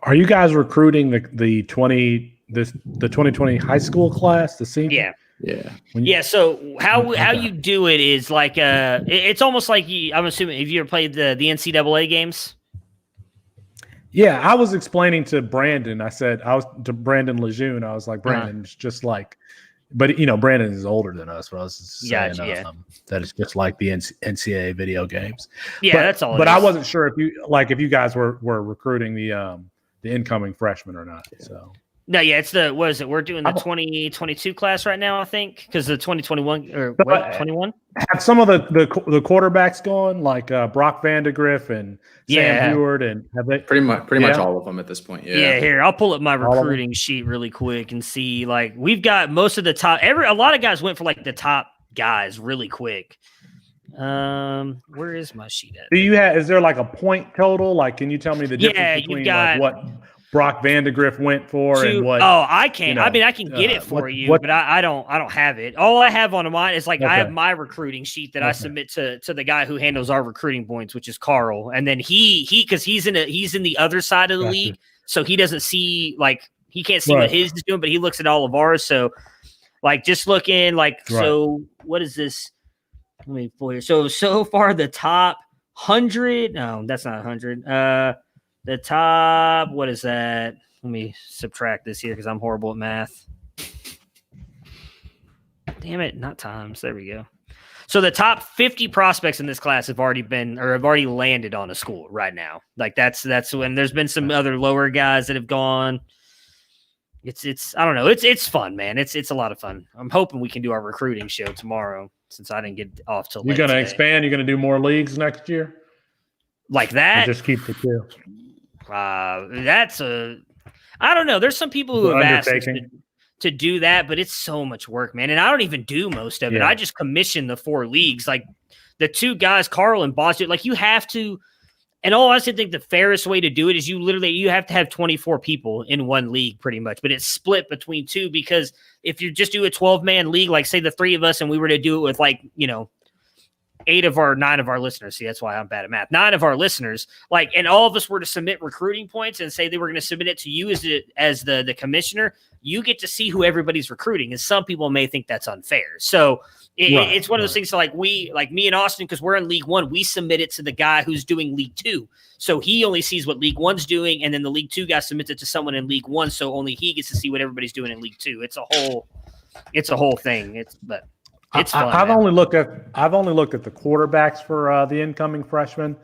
Are you guys recruiting the 2020 high school class, the senior? Yeah. So how you do it is like it's almost like I'm assuming, have you ever played the NCAA games? Yeah, I was explaining to Brandon. To Brandon Lejeune. I was like, Brandon, it's just like, but you know, Brandon is older than us. But I was saying that it's just like the NCAA video games. Yeah, that's all. But I wasn't sure if you guys were recruiting the incoming freshmen or not. So. No, yeah, it's we're doing the 2022 class right now, I think, because the 2021 or 21. Have some of the quarterbacks gone, like Brock Vandegrift and Sam Heward, and have they pretty much all of them at this point? Yeah, here, I'll pull up my recruiting sheet really quick and see. Like, we've got most of the top. A lot of guys went for like the top guys really quick. Where is my sheet at? Is there like a point total? Like, can you tell me the difference between like what Brock Vandegrift went for and what? Oh, I can't. You know, I mean, I can get it for you, but I don't have it. All I have on mine is like I have my recruiting sheet that I submit to the guy who handles our recruiting points, which is Carl. And then he because he's in the other side of the league, so he doesn't see, like, he can't see what his is doing, but he looks at all of ours. So like, just looking like, so what is this? Let me pull here. So far the top 100. No, that's not 100. The top, what is that? Let me subtract this here because I'm horrible at math. Damn it, not times. There we go. So the top 50 prospects in this class have already landed on a school right now. Like that's when there's been some other lower guys that have gone. It's I don't know. It's fun, man. It's a lot of fun. I'm hoping we can do our recruiting show tomorrow since I didn't get off till. You're going to expand. You're going to do more leagues next year, like that. Or just keep the two. I don't know. There's some people who have asked us to do that, but it's so much work, man. And I don't even do most of it. I just commission the 4 leagues. Like the 2 guys, Carl and Boss, like you have to, and all I think the fairest way to do it is you have to have 24 people in one league pretty much, but it's split between 2 because if you just do a 12-man league, like say the 3 of us and we were to do it with like, 9 of our listeners. See, that's why I'm bad at math. 9 of our listeners, like, and all of us were to submit recruiting points and say they were going to submit it to you as the commissioner. You get to see who everybody's recruiting, and some people may think that's unfair. So it's one of those things. So like me and Austin, because we're in League 1, we submit it to the guy who's doing League 2. So he only sees what League 1's doing, and then the League 2 guy submits it to someone in League 1. So only he gets to see what everybody's doing in League 2. It's a whole thing. It's fun. I've only looked at the quarterbacks for the incoming freshmen.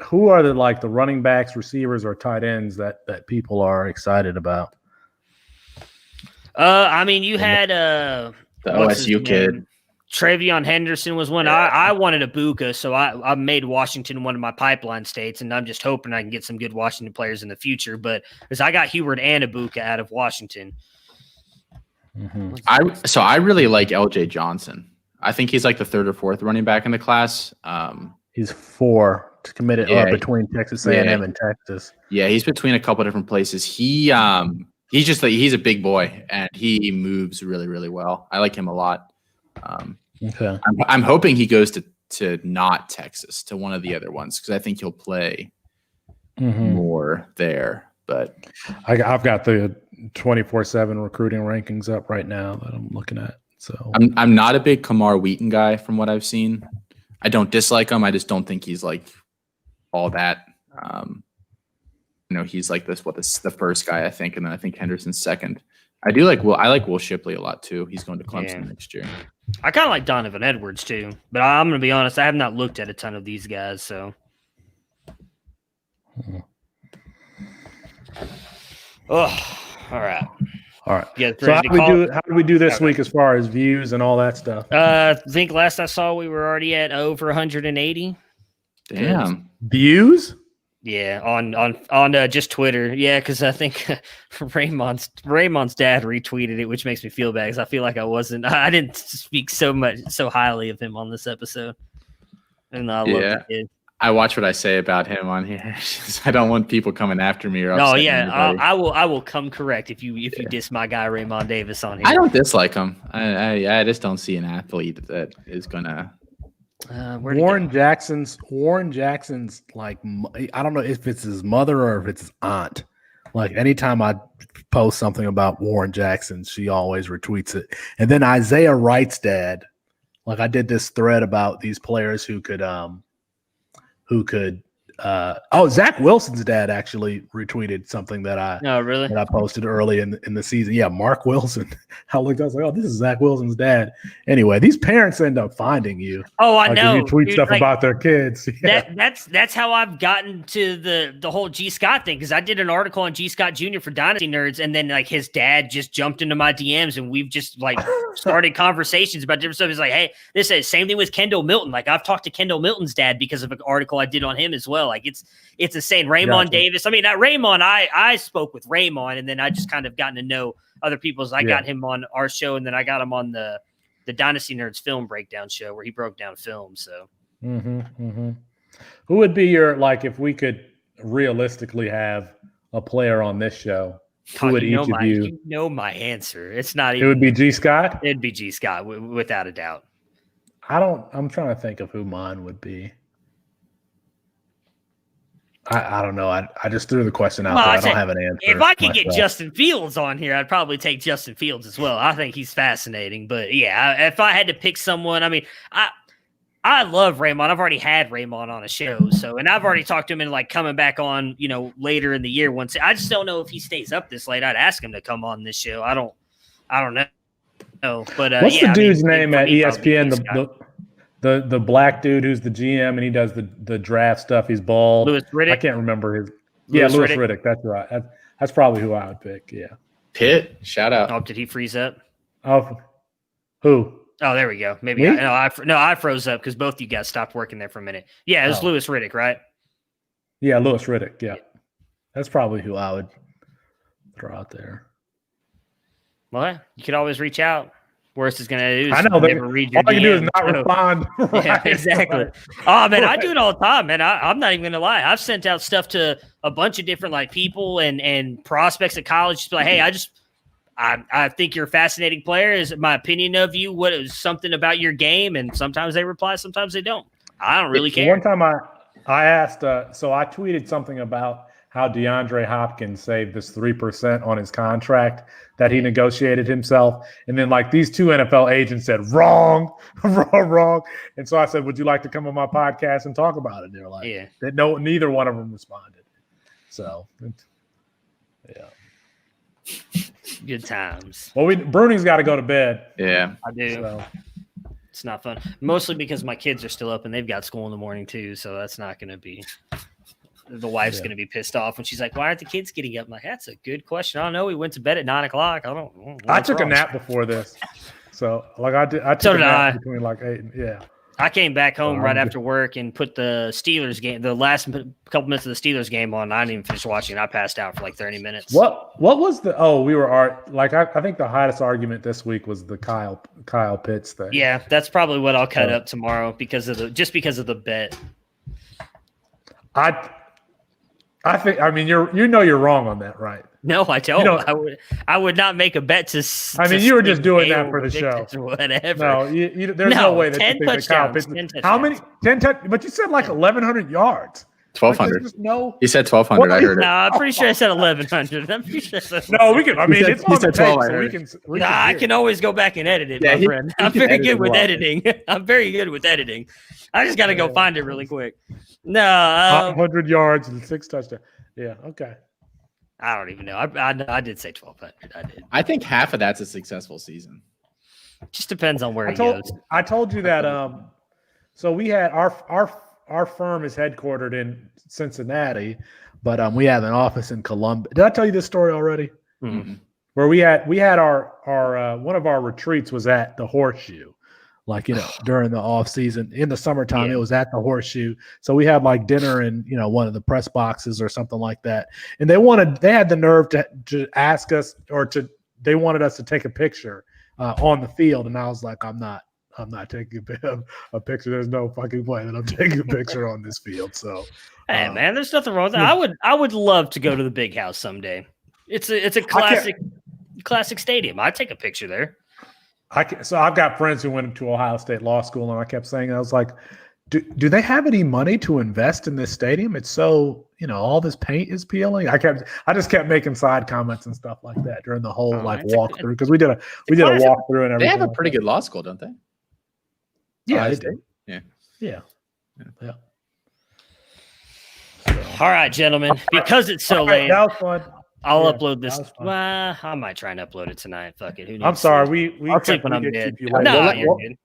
Who are the running backs, receivers, or tight ends that people are excited about? I mean, you had the OSU kid. Travion Henderson was one. I wanted Ibuka, so I made Washington one of my pipeline states, and I'm just hoping I can get some good Washington players in the future. But because I got Hubert and Ibuka out of Washington. Mm-hmm. I really like LJ Johnson. I think he's like the 3rd or 4th running back in the class. He's 4 committed between Texas A&M and Texas. Yeah, he's between a couple different places. He's a big boy and he moves really, really well. I like him a lot. Okay. I'm hoping he goes to not Texas, to one of the other ones, because I think he'll play more there. But I've got the 24/7 recruiting rankings up right now that I'm looking at. So I'm not a big Kamar Wheaton guy from what I've seen. I don't dislike him. I just don't think he's like all that. He's like the first guy, I think, and then I think Henderson's second. I like Will Shipley a lot too. He's going to Clemson next year. I kind of like Donovan Edwards too, but I'm going to be honest, I have not looked at a ton of these guys. So, all right. So how do we do this week as far as views and all that stuff? I think last I saw we were already at over 180. Damn. Views? Yeah, on just Twitter. Yeah, because I think Raymond's dad retweeted it, which makes me feel bad because I feel like I didn't speak so highly of him on this episode. And I love the kid. I watch what I say about him on here. I don't want people coming after me. I will come correct if you diss my guy Raymond Davis on here. I don't dislike him. I just don't see an athlete that is gonna. Warren Jackson's like, I don't know if it's his mother or if it's his aunt. Like anytime I post something about Warren Jackson, she always retweets it. And then Isaiah Wright's dad, like I did this thread about these players who could Zach Wilson's dad actually retweeted something that I posted early in the season. Yeah, Mark Wilson. I looked, I was like, oh, this is Zach Wilson's dad. Anyway, these parents end up finding you. Oh, I know. You tweet stuff about their kids. Yeah. That's how I've gotten to the whole G. Scott thing, because I did an article on G. Scott Jr. for Dynasty Nerds, and then like his dad just jumped into my DMs, and we've just like started conversations about different stuff. He's like, hey, this is same thing with Kendall Milton. Like I've talked to Kendall Milton's dad because of an article I did on him as well. Like it's insane. Raymond Davis. I mean, that Raymond, I spoke with Raymond, and then I just kind of gotten to know other people's. I got him on our show, and then I got him on the Dynasty Nerds film breakdown show where he broke down film. So, who would be your, like, if we could realistically have a player on this show? Who would each of you? You know my answer. It's not even. It would be G. Scott. It'd be G. Scott without a doubt. I'm trying to think of who mine would be. I don't know. I just threw the question out there. I don't have an answer. If I could get Justin Fields on here, I'd probably take Justin Fields as well. I think he's fascinating. But yeah, if I had to pick someone, I mean, I love Raymond. I've already had Raymond on a show, and I've already talked to him and like coming back on, later in the year. Once I just don't know if he stays up this late. I'd ask him to come on this show. I don't know. No, but what's the dude's name at ESPN? The black dude who's the GM and he does the draft stuff. He's bald. Louis Riddick. I can't remember his. Louis Riddick. That's right. That's probably who I would pick. Yeah. Pitt, shout out. Oh, did he freeze up? Oh, who? Oh, there we go. Maybe I froze up because both you guys stopped working there for a minute. Yeah, it was Louis Riddick, right? Yeah, Louis Riddick. Yeah, that's probably who I would throw out there. Well, you could always reach out. Worst is going to do is I know never read your all you do is DM, not respond. Right, yeah, exactly. Right. Oh man, I do it all the time, man. I'm not even going to lie. I've sent out stuff to a bunch of different like people and prospects at college. Just like, hey, I think you're a fascinating player. Is my opinion of you? What is something about your game? And sometimes they reply, sometimes they don't. I don't really care. One time I asked, so I tweeted something about how DeAndre Hopkins saved this 3% on his contract that he negotiated himself. And then like these two NFL agents said, wrong. And so I said, would you like to come on my podcast and talk about it? They're like, yeah. No, neither one of them responded. So, yeah. Good times. Well, Bruni's got to go to bed. Yeah. I do. So. It's not fun. Mostly because my kids are still up and they've got school in the morning too. So that's not going to be – the wife's going to be pissed off when she's like, why aren't the kids getting up? I'm like, that's a good question. I don't know. We went to bed at 9 o'clock. I took a nap before this. So like I took a nap between like 8 and yeah. I came back home right after work and put the Steelers game, the last couple minutes of the Steelers game on. I didn't even finish watching. I passed out for like 30 minutes. What was I think the hottest argument this week was the Kyle Pitts thing. Yeah, that's probably what I'll cut up tomorrow because of the bet. I think you're wrong on that, right? No, I don't. I would not make a bet to. You were just doing that for the show. Or whatever. No, there's no way that 10 you think that Kyle Pitts. 10 how many? 10 touchdowns? But you said like 1,100 yards. 1,200. No. He said 1,200. I heard it. No, I'm pretty sure I said 1,100. I'm pretty sure I said no, we can. I mean, it's on the tape, so we can. I can always go back and edit it, my friend. I'm very good with editing. I'm very good with editing. I just got to go find it really quick. No, 100 yards and 6 touchdowns. Yeah. Okay. I don't even know. I did say 1,200. I did. I think half of that's a successful season. Just depends on where he goes. I told you that. So we had our firm is headquartered in Cincinnati, but we have an office in Columbus. Did I tell you this story already? Mm-hmm. Where we had our one of our retreats was at the Horseshoe. Like, during the off season in the summertime, It was at the Horseshoe. So we had like dinner in, one of the press boxes or something like that. And they had the nerve to ask us they wanted us to take a picture on the field. And I was like, I'm not taking a picture. There's no fucking way that I'm taking a picture on this field. So, hey man, there's nothing wrong with that. I would love to go to the Big House someday. It's a classic stadium. I'd take a picture there. So I've got friends who went to Ohio State Law School, and I kept saying, I was like, do they have any money to invest in this stadium? It's so, all this paint is peeling. I just kept making side comments and stuff like that during the whole walkthrough, because we did a walkthrough and everything. They have a pretty good law school, don't they? Yeah, they do. Yeah. All right, gentlemen, because it's so late. That was fun. I'll upload this. Well, I might try and upload it tonight. Fuck it. Who needs I'm sorry. I'll sleep when I'm dead. No, you're good.